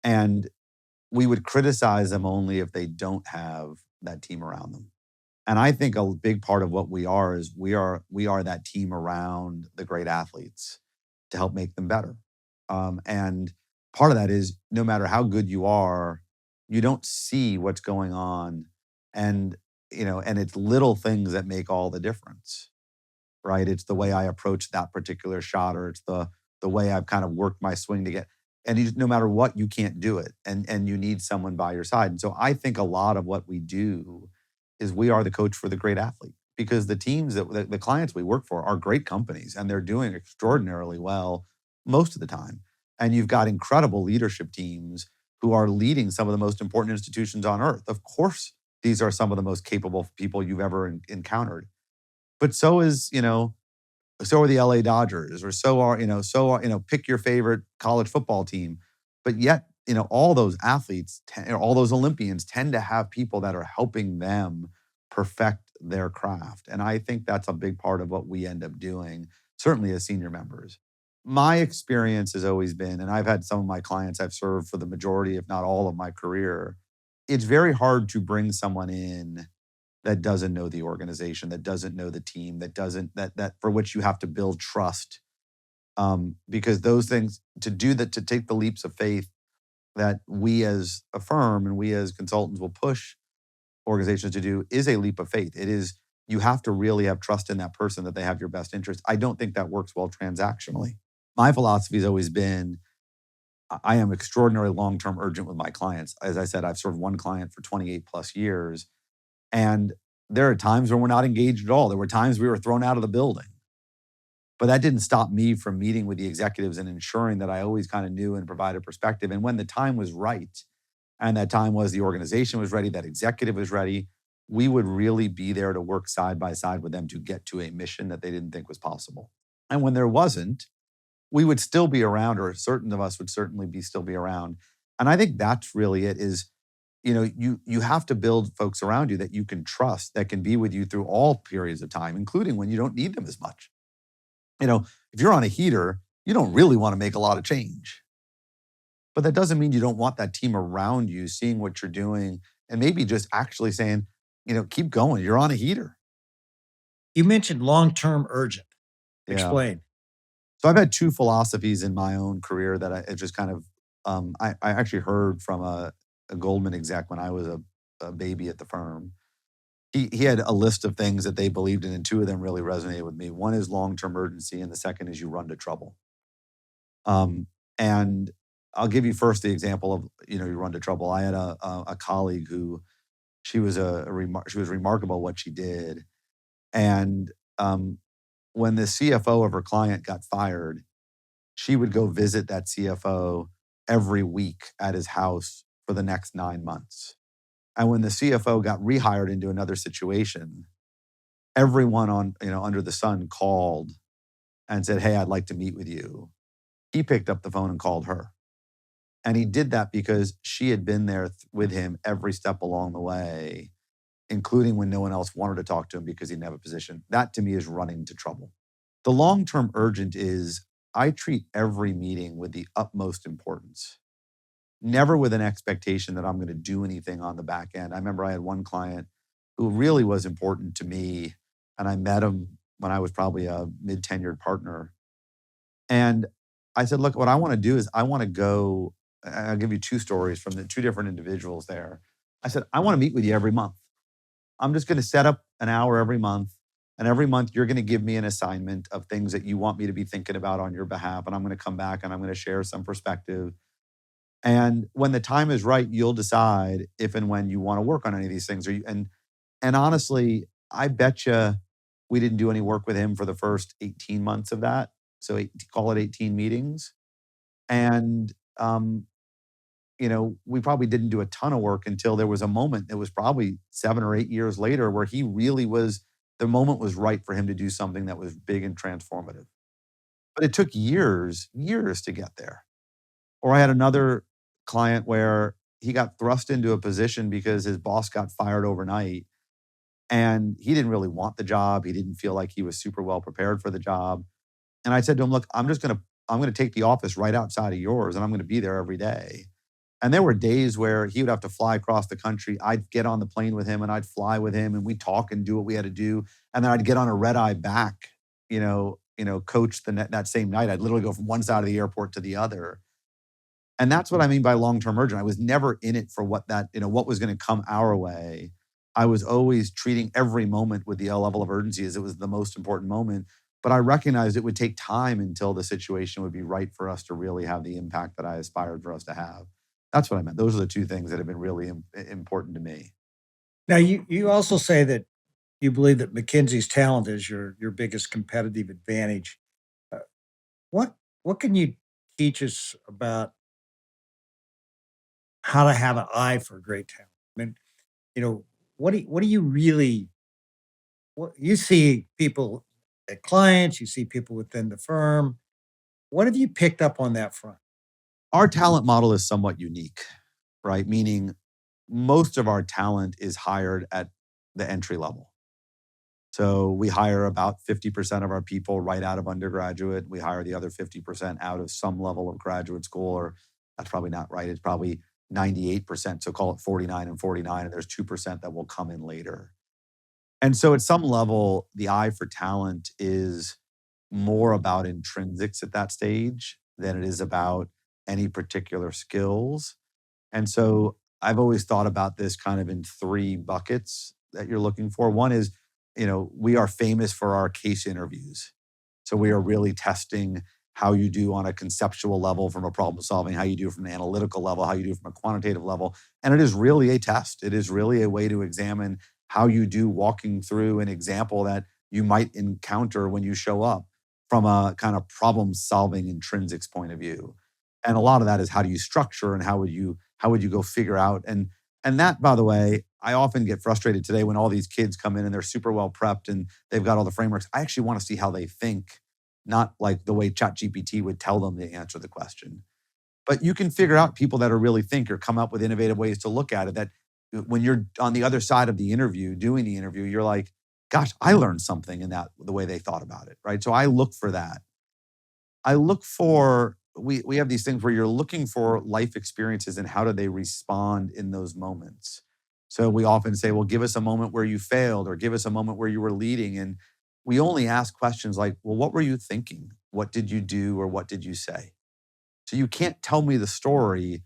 and we would criticize them only if they don't have that team around them. And I think a big part of what we are is we are that team around the great athletes to help make them better. And part of that is no matter how good you are, you don't see what's going on. And, and it's little things that make all the difference, right? It's the way I approach that particular shot, or it's the way I've kind of worked my swing to get, and no matter what, you can't do it. And you need someone by your side. And so I think a lot of what we do is we are the coach for the great athlete, because the teams the clients we work for are great companies and they're doing extraordinarily well most of the time. And you've got incredible leadership teams who are leading some of the most important institutions on earth. Of course, these are some of the most capable people you've ever encountered. But so are the LA Dodgers, or pick your favorite college football team. But yet, all those athletes, all those Olympians tend to have people that are helping them perfect their craft. And I think that's a big part of what we end up doing, certainly as senior members. My experience has always been, and I've had some of my clients I've served for the majority, if not all of my career, it's very hard to bring someone in that doesn't know the organization, that doesn't know the team, that for which you have to build trust. Because those things, to take the leaps of faith that we as a firm and we as consultants will push, organizations to do is a leap of faith. It is, you have to really have trust in that person that they have your best interest. I don't think that works well transactionally. My philosophy has always been, I am extraordinarily long-term urgent with my clients. As I said, I've served one client for 28 plus years. And there are times when we're not engaged at all. There were times we were thrown out of the building. But that didn't stop me from meeting with the executives and ensuring that I always kind of knew and provided perspective. And when the time was right, and that time was the organization was ready, that executive was ready, we would really be there to work side by side with them to get to a mission that they didn't think was possible. And when there wasn't, we would still be around, or certain of us would certainly still be around. And I think that's really it is, you have to build folks around you that you can trust, that can be with you through all periods of time, including when you don't need them as much. If you're on a heater, you don't really want to make a lot of change. But that doesn't mean you don't want that team around you, seeing what you're doing, and maybe just actually saying, keep going. You're on a heater. You mentioned long-term urgent. Yeah. Explain. So I've had two philosophies in my own career that I just kind of, I actually heard from a Goldman exec when I was a baby at the firm. He had a list of things that they believed in, and two of them really resonated with me. One is long-term urgency, and the second is you run to trouble. And I'll give you first the example of, you run to trouble. I had a colleague who, she was remarkable what she did. And when the CFO of her client got fired, she would go visit that CFO every week at his house for the next 9 months. And when the CFO got rehired into another situation, everyone under the sun called and said, "Hey, I'd like to meet with you." He picked up the phone and called her. And he did that because she had been there with him every step along the way, including when no one else wanted to talk to him because he didn't have a position. That to me is running to trouble. The long-term urgent is, I treat every meeting with the utmost importance, never with an expectation that I'm going to do anything on the back end. I remember I had one client who really was important to me, and I met him when I was probably a mid-tenured partner. And I said, look, what I want to do is I want to go, I'll give you two stories from the two different individuals there. I said, I want to meet with you every month. I'm just going to set up an hour every month. And every month you're going to give me an assignment of things that you want me to be thinking about on your behalf. And I'm going to come back and I'm going to share some perspective. And when the time is right, you'll decide if and when you want to work on any of these things. And honestly, I bet you we didn't do any work with him for the first 18 months of that. So call it 18 meetings. And, we probably didn't do a ton of work until there was a moment. It was probably 7 or 8 years later where he really the moment was right for him to do something that was big and transformative. But it took years to get there. Or I had another client where he got thrust into a position because his boss got fired overnight. And he didn't really want the job. He didn't feel like he was super well prepared for the job. And I said to him, look, I'm going to take the office right outside of yours, and I'm going to be there every day. And there were days where he would have to fly across the country. I'd get on the plane with him and I'd fly with him and we'd talk and do what we had to do. And then I'd get on a red eye back, coach that same night. I'd literally go from one side of the airport to the other. And that's what I mean by long-term urgent. I was never in it for what was going to come our way. I was always treating every moment with the level of urgency as it was the most important moment. But I recognized it would take time until the situation would be right for us to really have the impact that I aspired for us to have. That's what I meant. Those are the two things that have been really important to me. Now, you also say that you believe that McKinsey's talent is your biggest competitive advantage. Uh, what can you teach us about how to have an eye for great talent? I mean, what do you really? What you see people at clients, you see people within the firm. What have you picked up on that front? Our talent model is somewhat unique, right? Meaning most of our talent is hired at the entry level. So we hire about 50% of our people right out of undergraduate. We hire the other 50% out of some level of graduate school, or that's probably not right. It's probably 98%. So call it 49 and 49, and there's 2% that will come in later. And so at some level, the eye for talent is more about intrinsics at that stage than it is about any particular skills. And so I've always thought about this kind of in three buckets that you're looking for. One is, we are famous for our case interviews. So we are really testing how you do on a conceptual level from a problem solving, how you do from an analytical level, how you do from a quantitative level. And it is really a test. It is really a way to examine how you do walking through an example that you might encounter when you show up from a kind of problem solving intrinsics point of view. And a lot of that is how do you structure and how would you go figure out and that, by the way, I often get frustrated today when all these kids come in and they're super well prepped and they've got all the frameworks. I actually want to see how they think, not like the way ChatGPT would tell them to answer the question. But you can figure out people that are really thinker, come up with innovative ways to look at it, that when you're on the other side of the interview, doing the interview, you're like, gosh, I learned something in that, the way they thought about it, right? So I look for that. I look for, we have these things where you're looking for life experiences and how do they respond in those moments. So we often say, well, give us a moment where you failed or give us a moment where you were leading. And we only ask questions like, well, what were you thinking? What did you do or what did you say? So you can't tell me the story,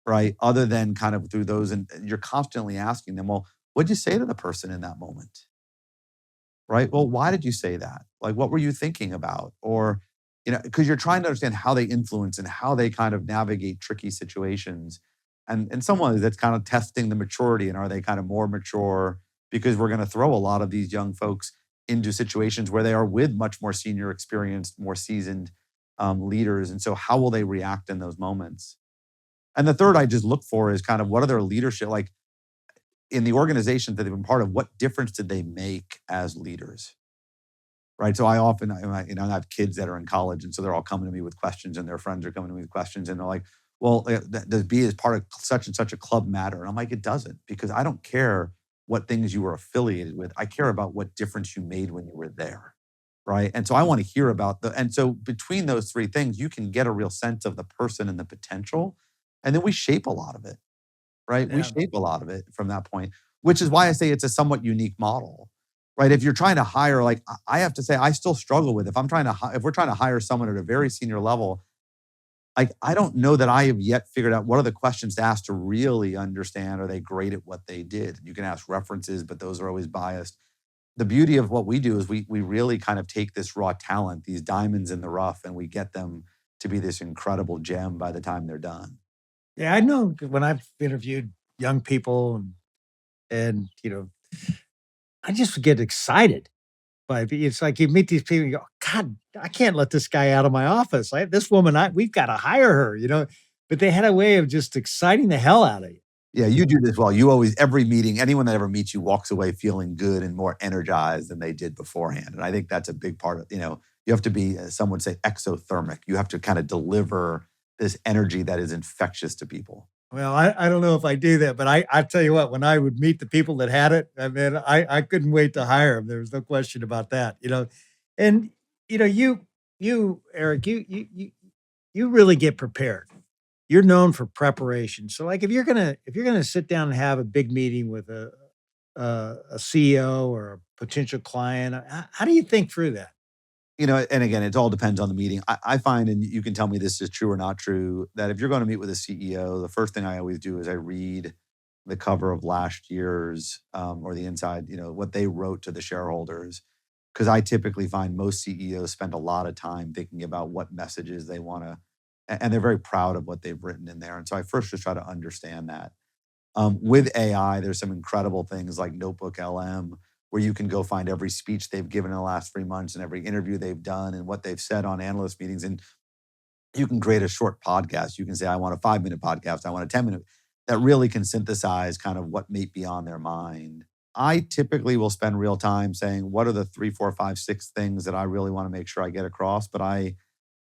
right, other than kind of through those. And you're constantly asking them, well, what'd you say to the person in that moment? Right? Well, why did you say that? Like, what were you thinking about? Or, because you're trying to understand how they influence and how they kind of navigate tricky situations. And someone that's kind of testing the maturity and are they kind of more mature? Because we're going to throw a lot of these young folks into situations where they are with much more senior experienced, more seasoned leaders. And so how will they react in those moments? And the third I just look for is kind of what are their leadership, like in the organizations that they've been part of, what difference did they make as leaders? Right. So I often, I have kids that are in college, and so they're all coming to me with questions, and their friends are coming to me with questions, and they're like, "Well, does be as part of such and such a club matter?" And I'm like, "It doesn't, because I don't care what things you were affiliated with. I care about what difference you made when you were there." Right. And so I want to hear about and so between those three things, you can get a real sense of the person and the potential, and then we shape a lot of it. Right. We Yeah. shape a lot of it from that point, which is why I say it's a somewhat unique model. Right. If you're trying to hire, like I have to say, I still struggle with if we're trying to hire someone at a very senior level, like I don't know that I have yet figured out what are the questions to ask to really understand, are they great at what they did? You can ask references, but those are always biased. The beauty of what we do is we really kind of take this raw talent, these diamonds in the rough, and we get them to be this incredible gem by the time they're done. Yeah, I know when I've interviewed young people and I just get excited. But it's like you meet these people, and you go, God, I can't let this guy out of my office. This woman, we've got to hire her. But they had a way of just exciting the hell out of you. Yeah, you do this well. You always, every meeting, anyone that ever meets you walks away feeling good and more energized than they did beforehand. And I think that's a big part of, you have to be, as some would say, exothermic. You have to kind of deliver this energy that is infectious to people. Well, I don't know if I do that, but I tell you what, when I would meet the people that had it, I mean, I couldn't wait to hire them. There was no question about that. And you Eric, you really get prepared. You're known for preparation. So like if you're gonna sit down and have a big meeting with a CEO or a potential client, how do you think through that? And again, it all depends on the meeting. I find, and you can tell me this is true or not true, that if you're going to meet with a CEO, the first thing I always do is I read the cover of last year's or the inside, what they wrote to the shareholders. Because I typically find most CEOs spend a lot of time thinking about what messages they want to, and they're very proud of what they've written in there. And so I first just try to understand that. With AI, there's some incredible things like Notebook LM, where you can go find every speech they've given in the last 3 months and every interview they've done and what they've said on analyst meetings. And you can create a short podcast. You can say, I want a 5-minute podcast. I want a 10-minute that really can synthesize kind of what may be on their mind. I typically will spend real time saying, what are the 3, 4, 5, 6 things that I really want to make sure I get across? But I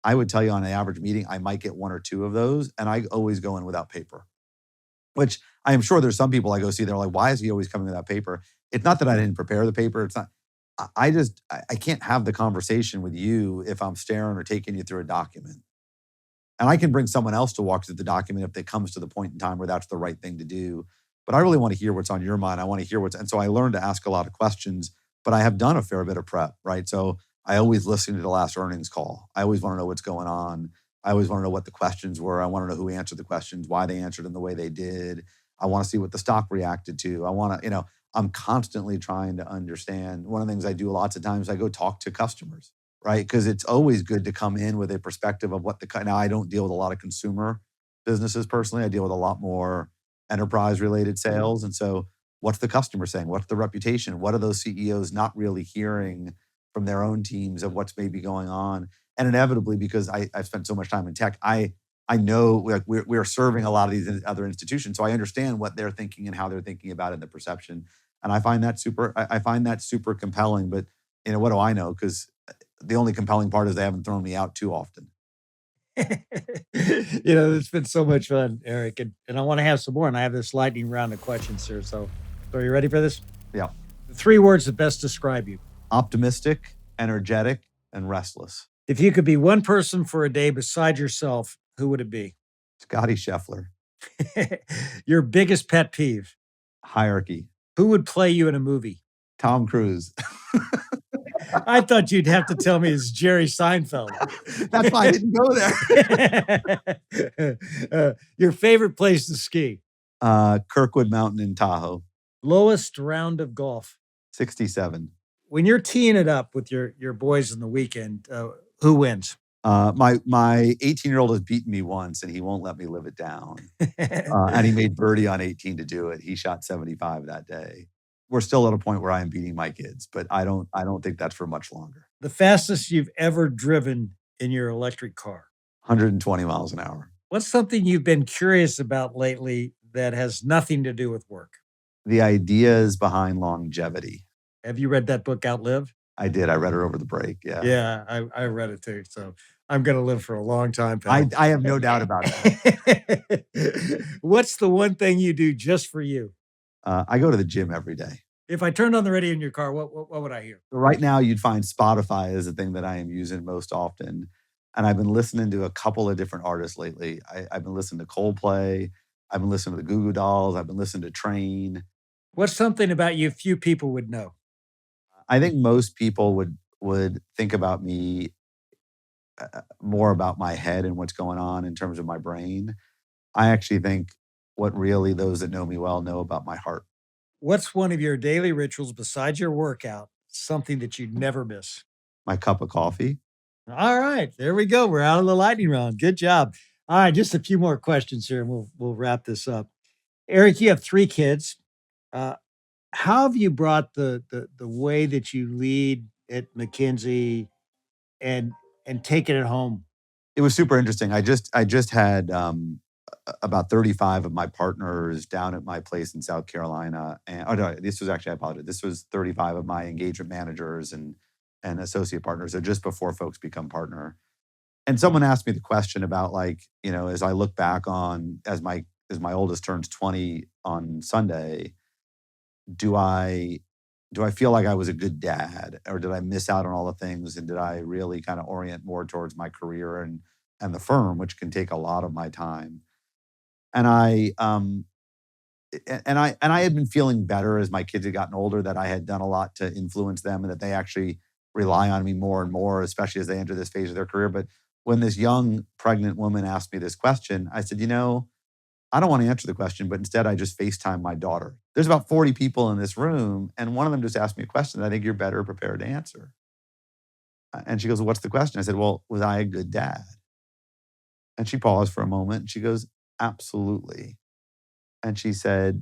would tell you on an average meeting, I might get 1 or 2 of those. And I always go in without paper, which I am sure there's some people I go see, they're like, why is he always coming without paper? It's not that I didn't prepare the paper. It's not, I can't have the conversation with you if I'm staring or taking you through a document. And I can bring someone else to walk through the document if it comes to the point in time where that's the right thing to do. But I really want to hear what's on your mind. I want to hear and so I learned to ask a lot of questions, but I have done a fair bit of prep, right? So I always listen to the last earnings call. I always want to know what's going on. I always want to know what the questions were. I want to know who answered the questions, why they answered them the way they did. I want to see what the stock reacted to. I want to, I'm constantly trying to understand. One of the things I do lots of times, I go talk to customers, right? Because it's always good to come in with a perspective of now I don't deal with a lot of consumer businesses personally. I deal with a lot more enterprise related sales. And so what's the customer saying? What's the reputation? What are those CEOs not really hearing from their own teams of what's maybe going on? And inevitably, because I've spent so much time in tech, I know like we're serving a lot of these other institutions, so I understand what they're thinking and how they're thinking about it, and the perception. And I find that super compelling. But what do I know? Because the only compelling part is they haven't thrown me out too often. It's been so much fun, Eric, and I want to have some more. And I have this lightning round of questions here. So are you ready for this? Yeah. 3 words that best describe you: optimistic, energetic, and restless. If you could be one person for a day beside yourself, who would it be? Scotty Scheffler. Your biggest pet peeve? Hierarchy. Who would play you in a movie? Tom Cruise. I thought you'd have to tell me it's Jerry Seinfeld. That's why I didn't go there. Your favorite place to ski? Kirkwood Mountain in Tahoe. Lowest round of golf? 67. When you're teeing it up with your boys on the weekend, who wins? My 18-year-old has beaten me once, and he won't let me live it down. And he made birdie on 18 to do it. He shot 75 that day. We're still at a point where I am beating my kids, but I don't think that's for much longer. The fastest you've ever driven in your electric car? 120 miles an hour. What's something you've been curious about lately that has nothing to do with work? The ideas behind longevity. Have you read that book, Outlive? I did. I read it over the break. Yeah. Yeah, I read it too. So I'm going to live for a long time, pal. I have no doubt about it. What's the one thing you do just for you? I go to the gym every day. If I turned on the radio in your car, what would I hear? Right now, you'd find Spotify is the thing that I am using most often. And I've been listening to a couple of different artists lately. I've been listening to Coldplay. I've been listening to the Goo Goo Dolls. I've been listening to Train. What's something about you few people would know? I think most people would think about me more about my head and what's going on in terms of my brain. I actually think what really those that know me well know about my heart. What's one of your daily rituals besides your workout, something that you'd never miss? My cup of coffee. All right, there we go. We're out of the lightning round. Good job. All right, just a few more questions here, and we'll wrap this up. Eric, you have 3 kids. How have you brought the way that you lead at McKinsey and taken it home? It was super interesting. I just had about 35 of my partners down at my place in South Carolina. And no, this was actually, I apologize. This was 35 of my engagement managers and associate partners. So just before folks become partner. And someone asked me the question about as I look back on, as my oldest turns 20 on Sunday, do I feel like I was a good dad, or did I miss out on all the things? And did I really kind of orient more towards my career and the firm, which can take a lot of my time? And I had been feeling better as my kids had gotten older, that I had done a lot to influence them and that they actually rely on me more and more, especially as they enter this phase of their career. But when this young pregnant woman asked me this question, I said, I don't want to answer the question, but instead I just FaceTime my daughter. There's about 40 people in this room, and one of them just asked me a question that I think you're better prepared to answer. And she goes, well, what's the question? I said, well, was I a good dad? And she paused for a moment, and she goes, absolutely. And she said,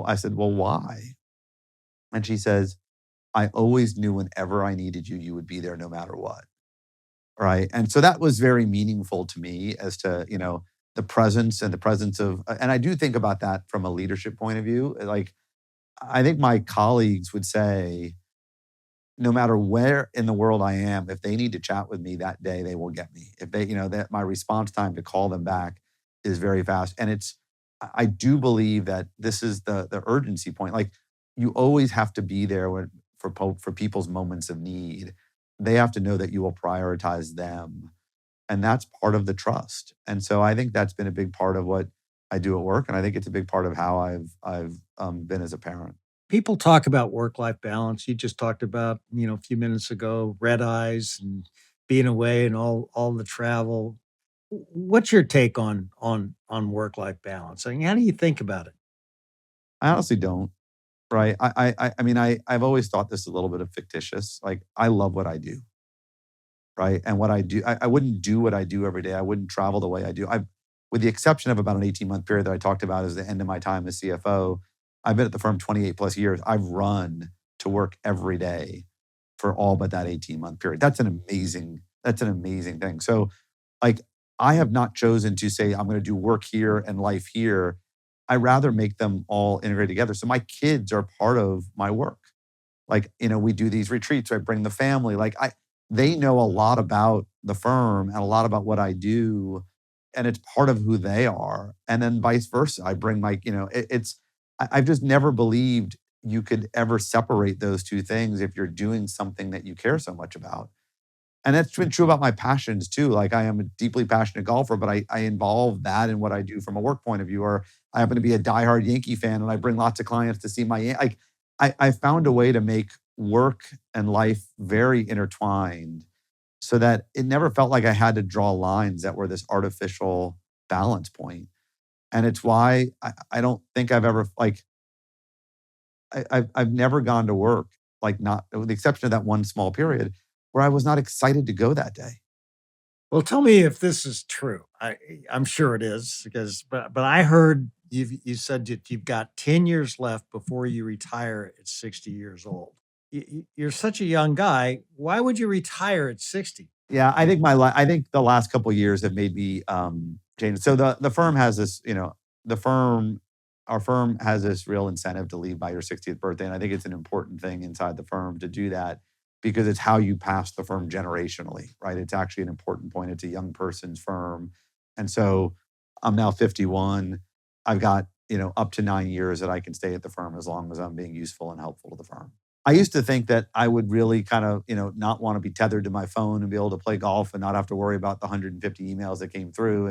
I said, well, why? And she says, I always knew whenever I needed you, you would be there no matter what. Right. And so that was very meaningful to me as to, the presence of, and I do think about that from a leadership point of view. Like, I think my colleagues would say, no matter where in the world I am, if they need to chat with me that day, they will get me. If they, that my response time to call them back is very fast. And I do believe that this is the urgency point. Like, you always have to be there for people's moments of need. They have to know that you will prioritize them. And that's part of the trust. And so I think that's been a big part of what I do at work. And I think it's a big part of how I've been as a parent. People talk about work-life balance. You just talked about, a few minutes ago, red eyes and being away and all the travel. What's your take on work-life balance? I mean, how do you think about it? I honestly don't. Right. I mean, I've always thought this a little bit of fictitious. Like I love what I do. Right. And what I do, I wouldn't do what I do every day. I wouldn't travel the way I do. With the exception of about an 18-month period that I talked about as the end of my time as CFO, I've been at the firm 28 plus years. I've run to work every day for all but that 18-month period. That's an amazing thing. So like I have not chosen to say I'm going to do work here and life here. I rather make them all integrated together. So my kids are part of my work. Like, we do these retreats, I bring the family. They know a lot about the firm and a lot about what I do, and it's part of who they are. And then vice versa. I bring my, I've just never believed you could ever separate those two things if you're doing something that you care so much about. And that's been true about my passions too. Like I am a deeply passionate golfer, but I involve that in what I do from a work point of view. Or I happen to be a diehard Yankee fan and I bring lots of clients to see like I found a way to make work and life very intertwined so that it never felt like I had to draw lines that were this artificial balance point. And it's why I don't think I've ever like I've never gone to work, like not with the exception of that one small period where I was not excited to go that day. Well, tell me if this is true. I'm sure it is because, but I heard you said that you've got 10 years left before you retire at 60 years old. You're such a young guy. Why would you retire at 60? Yeah, I think the last couple of years have made me change. So the firm has this, the firm our firm has this real incentive to leave by your 60th birthday, and I think it's an important thing inside the firm to do that because it's how you pass the firm generationally, right? It's actually an important point. It's a young person's firm, and so I'm now 51. I've got up to 9 years that I can stay at the firm as long as I'm being useful and helpful to the firm. I used to think that I would really kind of, not want to be tethered to my phone and be able to play golf and not have to worry about the 150 emails that came through.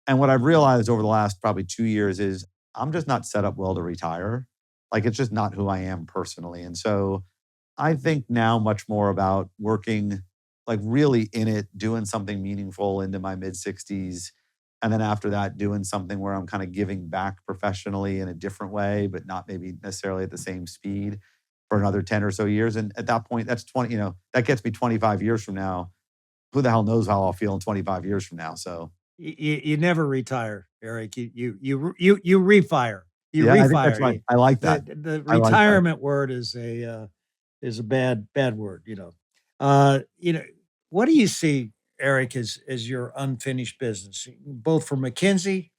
And what I've realized over the last probably 2 years is I'm just not set up well to retire. Like it's just not who I am personally. And so I think now much more about working like really in it, doing something meaningful into my mid 60s. And then after that, doing something where I'm kind of giving back professionally in a different way, but not maybe necessarily at the same speed for another 10 or so years. And at that point, that's 20, that gets me 25 years from now. Who the hell knows how I'll feel in 25 years from now? So You never retire, Eric. You refire. You yeah, I think that's refire. right. I like that. The I like that. retirement word is a bad word. You know what do you see, Eric, as your unfinished business, both for McKinsey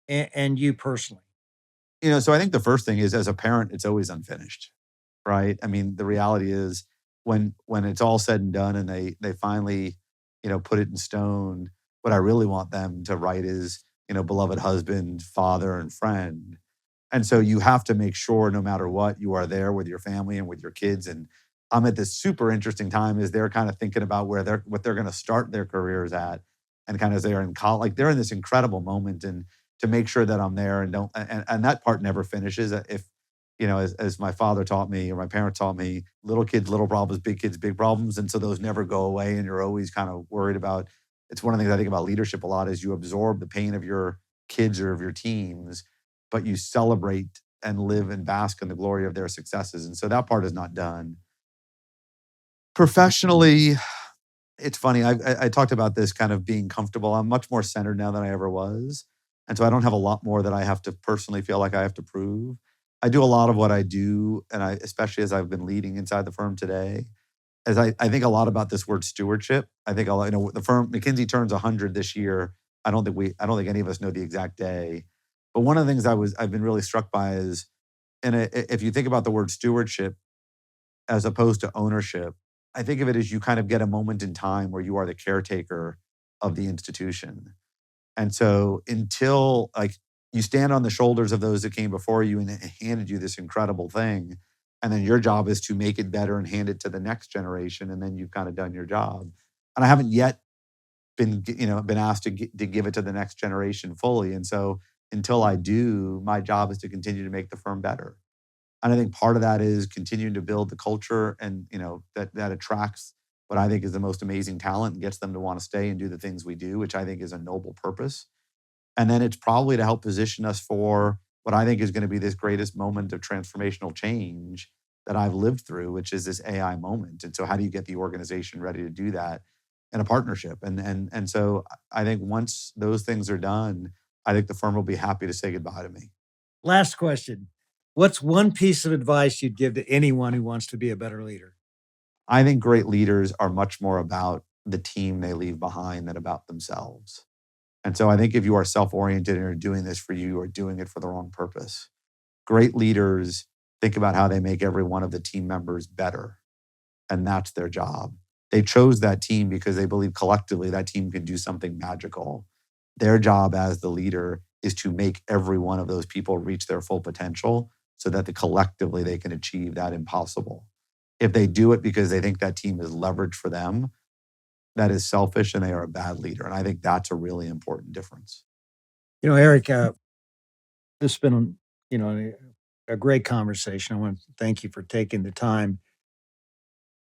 and you personally? So I think the first thing is as a parent, it's always unfinished, right? I mean, the reality is when it's all said and done and they finally, put it in stone, what I really want them to write is, beloved husband, father, and friend. And so you have to make sure no matter what, you are there with your family and with your kids. And I'm at this super interesting time as they're kind of thinking about what they're going to start their careers at. And kind of as they're in college, like they're in this incredible moment and to make sure that I'm there and don't, and that part never finishes. If, as my father taught me or my parents taught me, little kids, little problems, big kids, big problems. And so those never go away. And you're always kind of worried about, it's one of the things I think about leadership a lot is you absorb the pain of your kids or of your teams, but you celebrate and live and bask in the glory of their successes. And so that part is not done. Professionally, it's funny. I talked about this kind of being comfortable. I'm much more centered now than I ever was. And so I don't have a lot more that I have to personally feel like I have to prove. I do a lot of what I do, and especially as I've been leading inside the firm today, as I think a lot about this word stewardship. I think the firm McKinsey turns 100 this year. I don't think any of us know the exact day. But one of the things I've been really struck by is, if you think about the word stewardship as opposed to ownership, I think of it as you kind of get a moment in time where you are the caretaker of the institution. And so until like you stand on the shoulders of those that came before you and handed you this incredible thing, and then your job is to make it better and hand it to the next generation, and then you've kind of done your job. And I haven't yet been asked to give it to the next generation fully. And so until I do, my job is to continue to make the firm better. And I think part of that is continuing to build the culture and that attracts what I think is the most amazing talent and gets them to want to stay and do the things we do, which I think is a noble purpose. And then it's probably to help position us for what I think is going to be this greatest moment of transformational change that I've lived through, which is this AI moment. And so how do you get the organization ready to do that in a partnership? And so I think once those things are done, I think the firm will be happy to say goodbye to me. Last question. What's one piece of advice you'd give to anyone who wants to be a better leader? I think great leaders are much more about the team they leave behind than about themselves. And so I think if you are self-oriented and are doing this for you, are doing it for the wrong purpose. Great leaders think about how they make every one of the team members better. And that's their job. They chose that team because they believe collectively that team can do something magical. Their job as the leader is to make every one of those people reach their full potential so that collectively they can achieve that impossible. If they do it because they think that team is leverage for them, that is selfish and they are a bad leader. And I think that's a really important difference. Eric, this has been, a great conversation. I want to thank you for taking the time.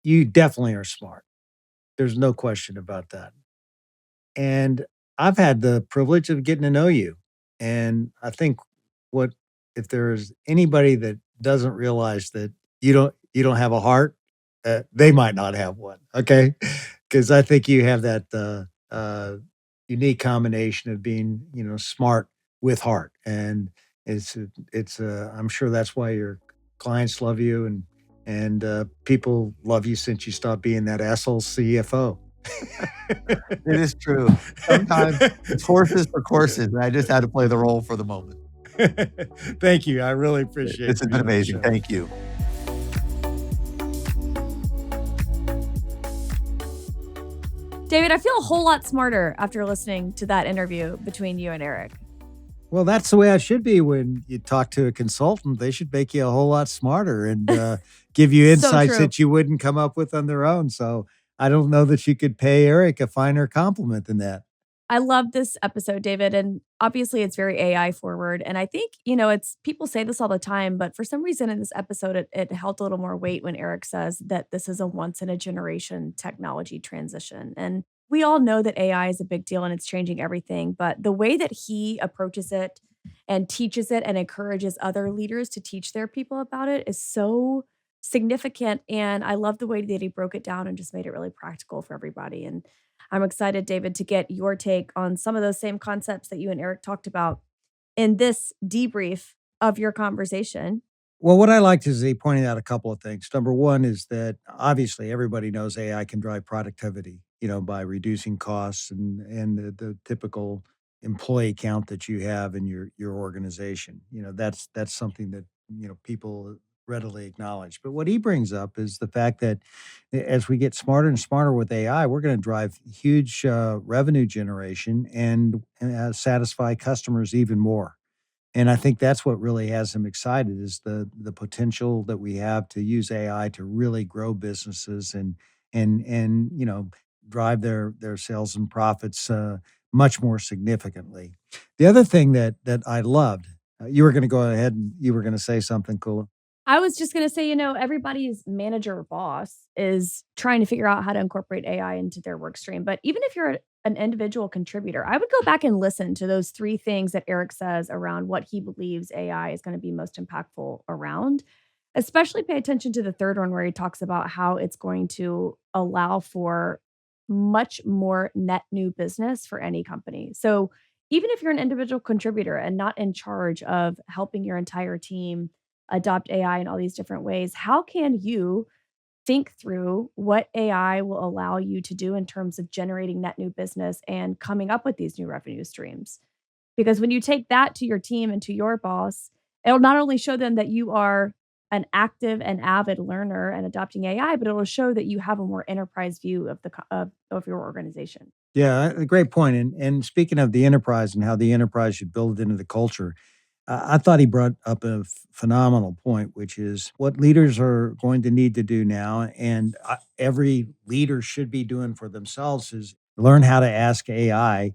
You definitely are smart. There's no question about that. And I've had the privilege of getting to know you. And I think what if there's anybody that doesn't realize that you don't have a heart, they might not have one. Okay, because I think you have that unique combination of being smart with heart, and it's I'm sure that's why your clients love you and people love you since you stopped being that asshole CFO. It is true. Sometimes it's horses for courses, and I just had to play the role for the moment. Thank you. I really appreciate This has you been on the amazing. show. Thank you. David, I feel a whole lot smarter after listening to that interview between you and Eric. Well, that's the way it should be when you talk to a consultant. They should make you a whole lot smarter and give you So insights true. that you wouldn't come up with on their own. So I don't know that you could pay Eric a finer compliment than that. I love this episode, David, and obviously it's very AI forward. And I think, it's people say this all the time, but for some reason in this episode, it held a little more weight when Eric says that this is a once in a generation technology transition. And we all know that AI is a big deal and it's changing everything, but the way that he approaches it and teaches it and encourages other leaders to teach their people about it is so significant. And I love the way that he broke it down and just made it really practical for everybody. And I'm excited, David, to get your take on some of those same concepts that you and Eric talked about in this debrief of your conversation. Well, what I liked is he pointed out a couple of things. Number one is that obviously everybody knows AI can drive productivity, by reducing costs and the typical employee count that you have in your organization. That's something that people readily acknowledge. But what he brings up is the fact that as we get smarter and smarter with AI, we're going to drive huge revenue generation and satisfy customers even more. And I think that's what really has him excited is the potential that we have to use AI to really grow businesses and drive their sales and profits much more significantly. The other thing that I loved, you were going to go ahead and you were going to say something cool. I was just going to say, everybody's manager or boss is trying to figure out how to incorporate AI into their work stream. But even if you're an individual contributor, I would go back and listen to those three things that Eric says around what he believes AI is going to be most impactful around. Especially pay attention to the third one where he talks about how it's going to allow for much more net new business for any company. So even if you're an individual contributor and not in charge of helping your entire team adopt AI in all these different ways, how can you think through what AI will allow you to do in terms of generating net new business and coming up with these new revenue streams? Because when you take that to your team and to your boss, it'll not only show them that you are an active and avid learner and adopting AI, but it'll show that you have a more enterprise view of of your organization. Yeah, a great point. And speaking of the enterprise and how the enterprise should build it into the culture, I thought he brought up a phenomenal point, which is what leaders are going to need to do now, and every leader should be doing for themselves is learn how to ask AI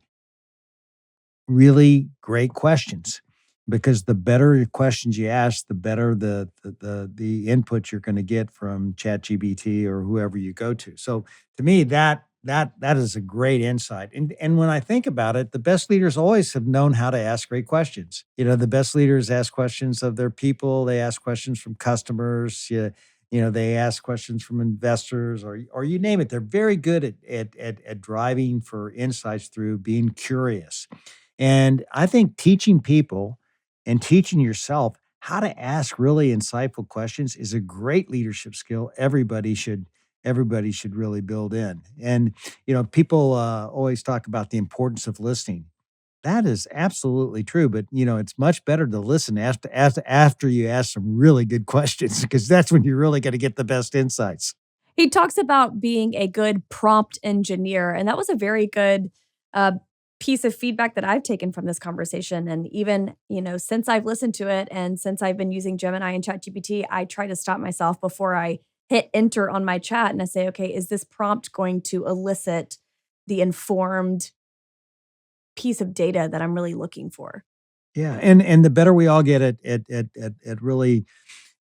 really great questions. Because the better questions you ask, the better the input you're going to get from ChatGPT or whoever you go to. So to me, that That is a great insight. And when I think about it, the best leaders always have known how to ask great questions. The best leaders ask questions of their people, they ask questions from customers, they ask questions from investors or you name it. They're very good at driving for insights through being curious. And I think teaching people and teaching yourself how to ask really insightful questions is a great leadership skill everybody should really build in. And people always talk about the importance of listening. That is absolutely true, but it's much better to listen after you ask some really good questions because that's when you're really going to get the best insights. He talks about being a good prompt engineer, and that was a very good uh, piece of feedback that I've taken from this conversation. And even, since I've listened to it and since I've been using Gemini and ChatGPT, I try to stop myself before I hit enter on my chat and I say, okay, is this prompt going to elicit the informed piece of data that I'm really looking for? Yeah, and the better we all get at really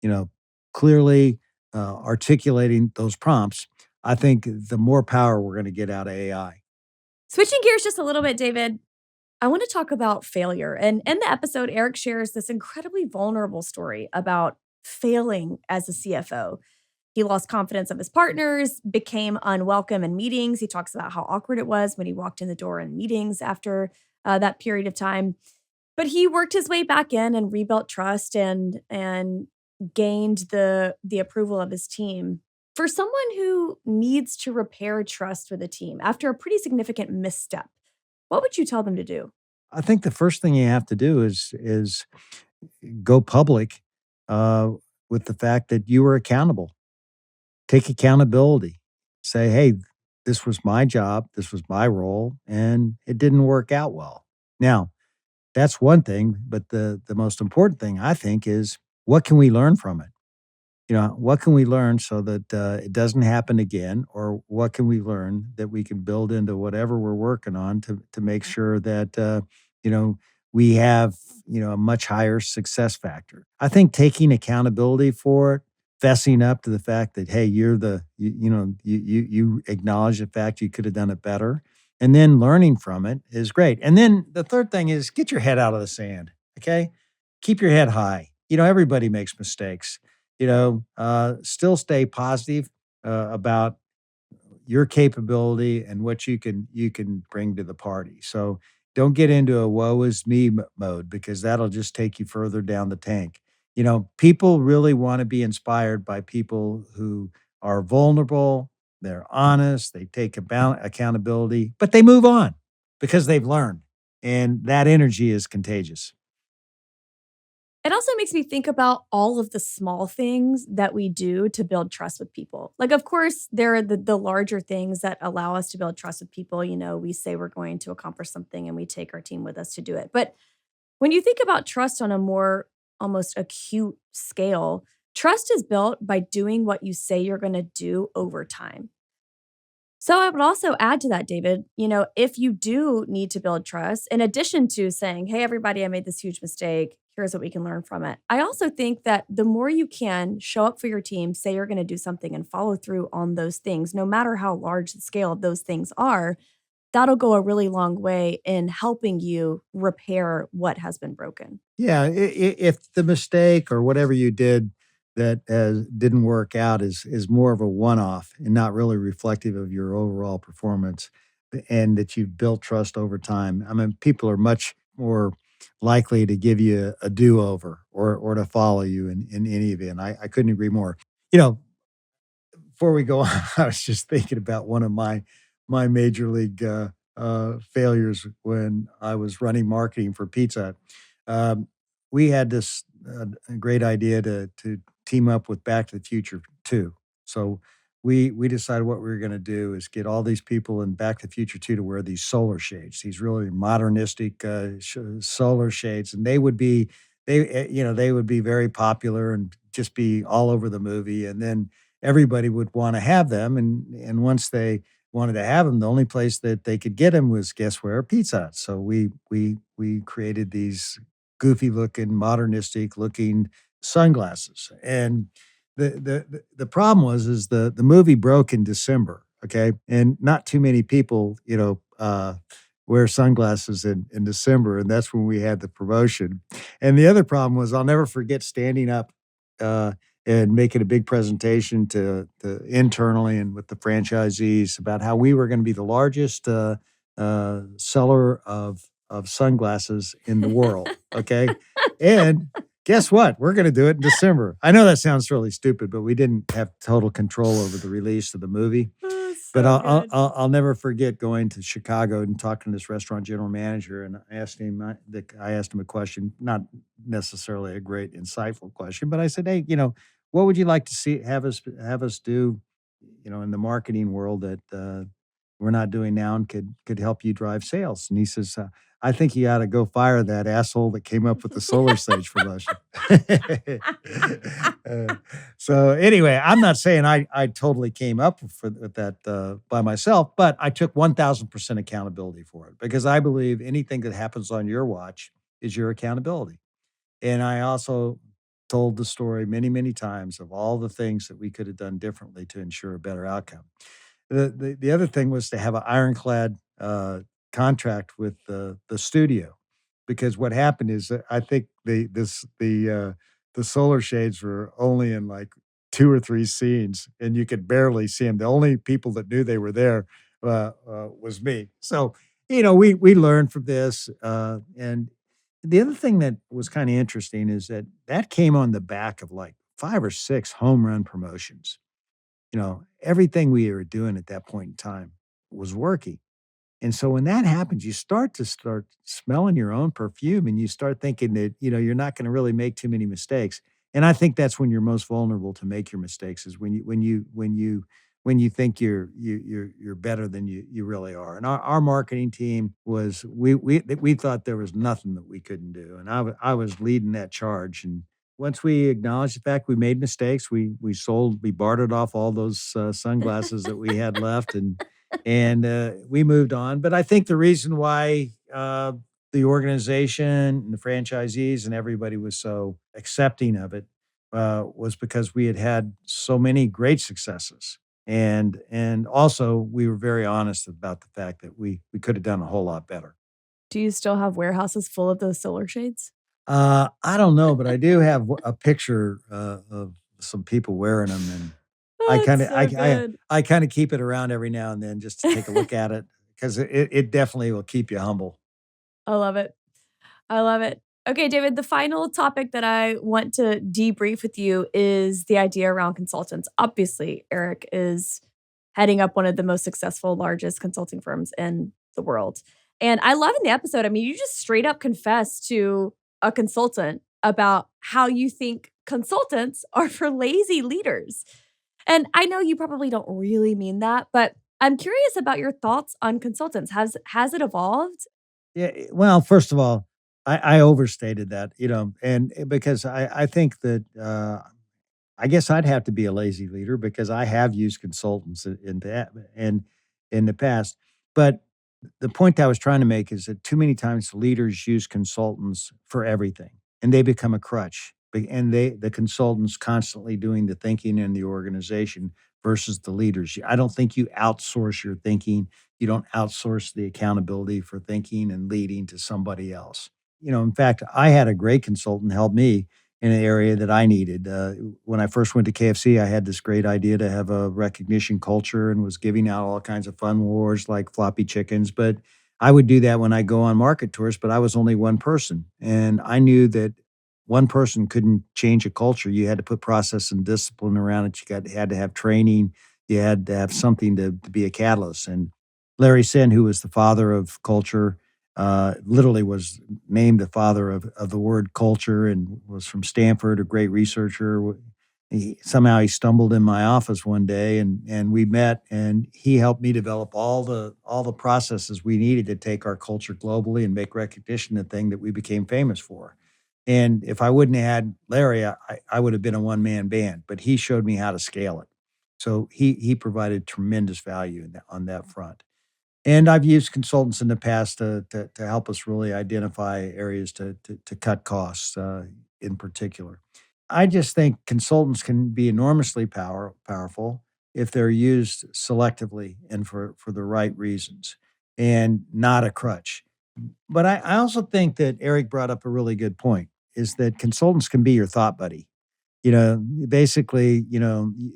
you know clearly articulating those prompts, I think the more power we're going to get out of AI. Switching gears just a little bit, David, I want to talk about failure. And in the episode, Eric shares this incredibly vulnerable story about failing as a CFO. He lost confidence of his partners, became unwelcome in meetings. He talks about how awkward it was when he walked in the door in meetings after that period of time. But he worked his way back in and rebuilt trust and gained the approval of his team. For someone who needs to repair trust with a team after a pretty significant misstep, what would you tell them to do? I think the first thing you have to do is go public uh, with the fact that you were accountable. Take accountability. Say, hey, this was my job, this was my role, and it didn't work out well. Now, that's one thing, but the most important thing I think is what can we learn from it? What can we learn so that it doesn't happen again, or what can we learn that we can build into whatever we're working on to make sure that you know we have a much higher success factor. I think taking accountability for it, fessing up to the fact that hey, you acknowledge the fact you could have done it better, and then learning from it is great. And then the third thing is get your head out of the sand. Okay, keep your head high. Everybody makes mistakes. Still stay positive about your capability and what you can bring to the party. So don't get into a woe is me mode because that'll just take you further down the tank. People really want to be inspired by people who are vulnerable, they're honest, they take about accountability, but they move on because they've learned. And that energy is contagious. It also makes me think about all of the small things that we do to build trust with people. Like, of course, there are the larger things that allow us to build trust with people. We say we're going to accomplish something and we take our team with us to do it. But when you think about trust on a more almost acute scale, trust is built by doing what you say you're going to do over time. So I would also add to that, David, if you do need to build trust, in addition to saying, hey, everybody, I made this huge mistake, here's what we can learn from it. I also think that the more you can show up for your team, say you're going to do something and follow through on those things, no matter how large the scale of those things are, that'll go a really long way in helping you repair what has been broken. Yeah, if the mistake or whatever you did that didn't work out is more of a one-off and not really reflective of your overall performance, and that you've built trust over time. I mean, people are much more likely to give you a do-over or to follow you in any event. I couldn't agree more. You know, before we go on, I was just thinking about one of my major league failures when I was running marketing for Pizza Hut. We had this great idea to team up with Back to the Future too. So we decided what we were going to do is get all these people in Back to the Future 2 to wear these solar shades, these really modernistic solar shades, and they would be very popular and just be all over the movie, and then everybody would want to have them, and once they wanted to have them, the only place that they could get them was guess where? Pizza Hut. So we created these goofy looking, modernistic looking sunglasses. And the problem was is the movie broke in December okay? And not too many people, wear sunglasses in December, and that's when we had the promotion. And the other problem was I'll never forget standing up, uh, and making a big presentation to internally and with the franchisees about how we were gonna be the largest, seller of sunglasses in the world, okay? And guess what? We're gonna do it in December. I know that sounds really stupid, but we didn't have total control over the release of the movie. Oh, But so I'll good. I'll never forget going to Chicago and talking to this restaurant general manager, and I asked him a question, not necessarily a great insightful question, but I said, "Hey, what would you like to see have us do, in the marketing world that, we're not doing now and could help you drive sales?" And he says, "I think you ought to go fire that asshole that came up with the solar stage promotion." Uh, so anyway, I'm not saying I totally came up with that by myself, but I took 1,000% accountability for it because I believe anything that happens on your watch is your accountability. And I also told the story many, many times of all the things that we could have done differently to ensure a better outcome. The other thing was to have an ironclad, contract with the studio, because what happened is that I think the solar shades were only in, like, 2 or 3 scenes, and you could barely see them. The only people that knew they were there, was me. So, we learned from this, and the other thing that was kinda interesting is that that came on the back of, like, 5 or 6 home run promotions. Everything we were doing at that point in time was working. And so when that happens, you start smelling your own perfume and you start thinking that, you're not going to really make too many mistakes. And I think that's when you're most vulnerable to make your mistakes is when you think you're better than you really are. And our marketing team was we thought there was nothing that we couldn't do. And I was leading that charge. And once we acknowledged the fact we made mistakes, we bartered off all those sunglasses that we had left, and we moved on. But I think the reason why the organization and the franchisees and everybody was so accepting of it was because we had had so many great successes, and also we were very honest about the fact that we could have done a whole lot better. Do you still have warehouses full of those solar shades? I don't know, but I do have a picture of some people wearing them, and I Oh, kind it's of so good. I kind of keep it around every now and then just to take a look at it because it definitely will keep you humble. I love it. I love it. Okay, David, the final topic that I want to debrief with you is the idea around consultants. Obviously, Eric is heading up one of the most successful, largest consulting firms in the world. And I love in the episode, I mean, you just straight up confess to a consultant about how you think consultants are for lazy leaders. And I know you probably don't really mean that, but I'm curious about your thoughts on consultants. Has it evolved? Yeah, well, first of all, I overstated that, and because I think that I guess I'd have to be a lazy leader because I have used consultants in the past. But the point I was trying to make is that too many times leaders use consultants for everything, and they become a crutch. And the consultants constantly doing the thinking in the organization versus the leaders. I don't think you outsource your thinking. You don't outsource the accountability for thinking and leading to somebody else. In fact, I had a great consultant help me in an area that I needed. When I first went to KFC, I had this great idea to have a recognition culture and was giving out all kinds of fun awards like floppy chickens. But I would do that when I go on market tours, but I was only one person. And I knew that one person couldn't change a culture. You had to put process and discipline around it. Had to have training. You had to have something to be a catalyst. And Larry Sen, who was the father of culture, literally was named the father of the word culture and was from Stanford, a great researcher. Somehow he stumbled in my office one day and we met and he helped me develop all the processes we needed to take our culture globally and make recognition the thing that we became famous for. And if I wouldn't have had Larry, I would have been a one man band, but he showed me how to scale it. So he provided tremendous value on that front. And I've used consultants in the past to help us really identify areas to cut costs, in particular. I just think consultants can be enormously powerful, if they're used selectively and for the right reasons and not a crutch. But I also think that Eric brought up a really good point is that consultants can be your thought buddy. Basically,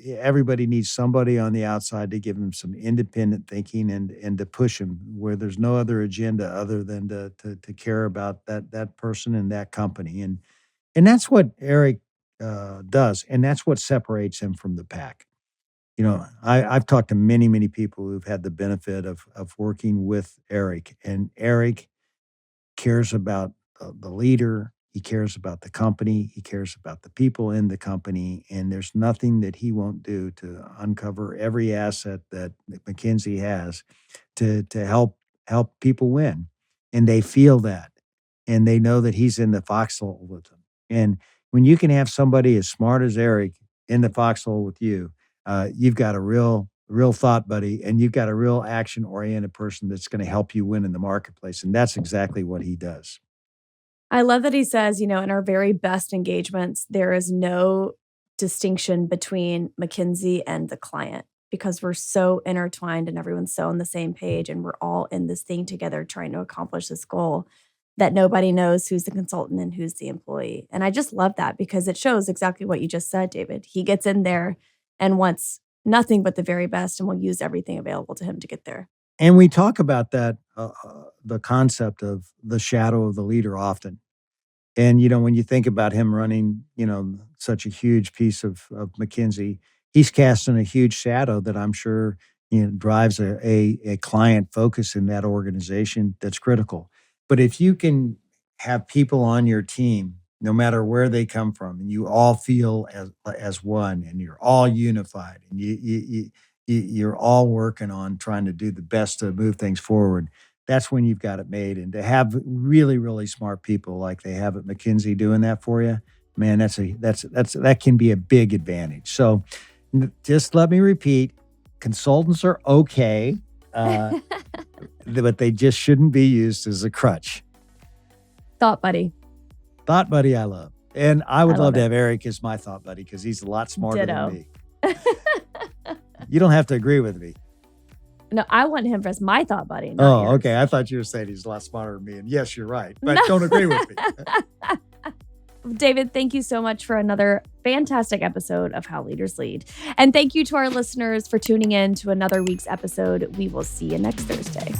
everybody needs somebody on the outside to give them some independent thinking and to push them where there's no other agenda other than to care about that person and that company. And that's what Eric does, and that's what separates him from the pack. I've talked to many, many people who've had the benefit of working with Eric, and Eric cares about the leader. He cares about the company. He cares about the people in the company. And there's nothing that he won't do to uncover every asset that McKinsey has to help people win. And they feel that. And they know that he's in the foxhole with them. And when you can have somebody as smart as Eric in the foxhole with you, you've got a real thought buddy, and you've got a real action-oriented person that's going to help you win in the marketplace. And that's exactly what he does. I love that he says, in our very best engagements, there is no distinction between McKinsey and the client because we're so intertwined and everyone's so on the same page and we're all in this thing together trying to accomplish this goal that nobody knows who's the consultant and who's the employee. And I just love that because it shows exactly what you just said, David. He gets in there and wants nothing but the very best and will use everything available to him to get there. And we talk about that, the concept of the shadow of the leader often. And, when you think about him running, such a huge piece of McKinsey, he's casting a huge shadow that I'm sure, drives a client focus in that organization that's critical. But if you can have people on your team, no matter where they come from, and you all feel as one, and you're all unified, and you're all working on trying to do the best to move things forward, that's when you've got it made. And to have really, really smart people like they have at McKinsey doing that for you, man, that can be a big advantage. So just let me repeat, consultants are okay, but they just shouldn't be used as a crutch. Thought buddy. Thought buddy, I love. And I would love to it. have Eric as my thought buddy because he's a lot smarter Ditto. than me. You don't have to agree with me. No, I want him as my thought buddy. Not yours. Okay. I thought you were saying he's a lot smarter than me. And yes, you're right. But don't agree with me. David, thank you so much for another fantastic episode of How Leaders Lead. And thank you to our listeners for tuning in to another week's episode. We will see you next Thursday.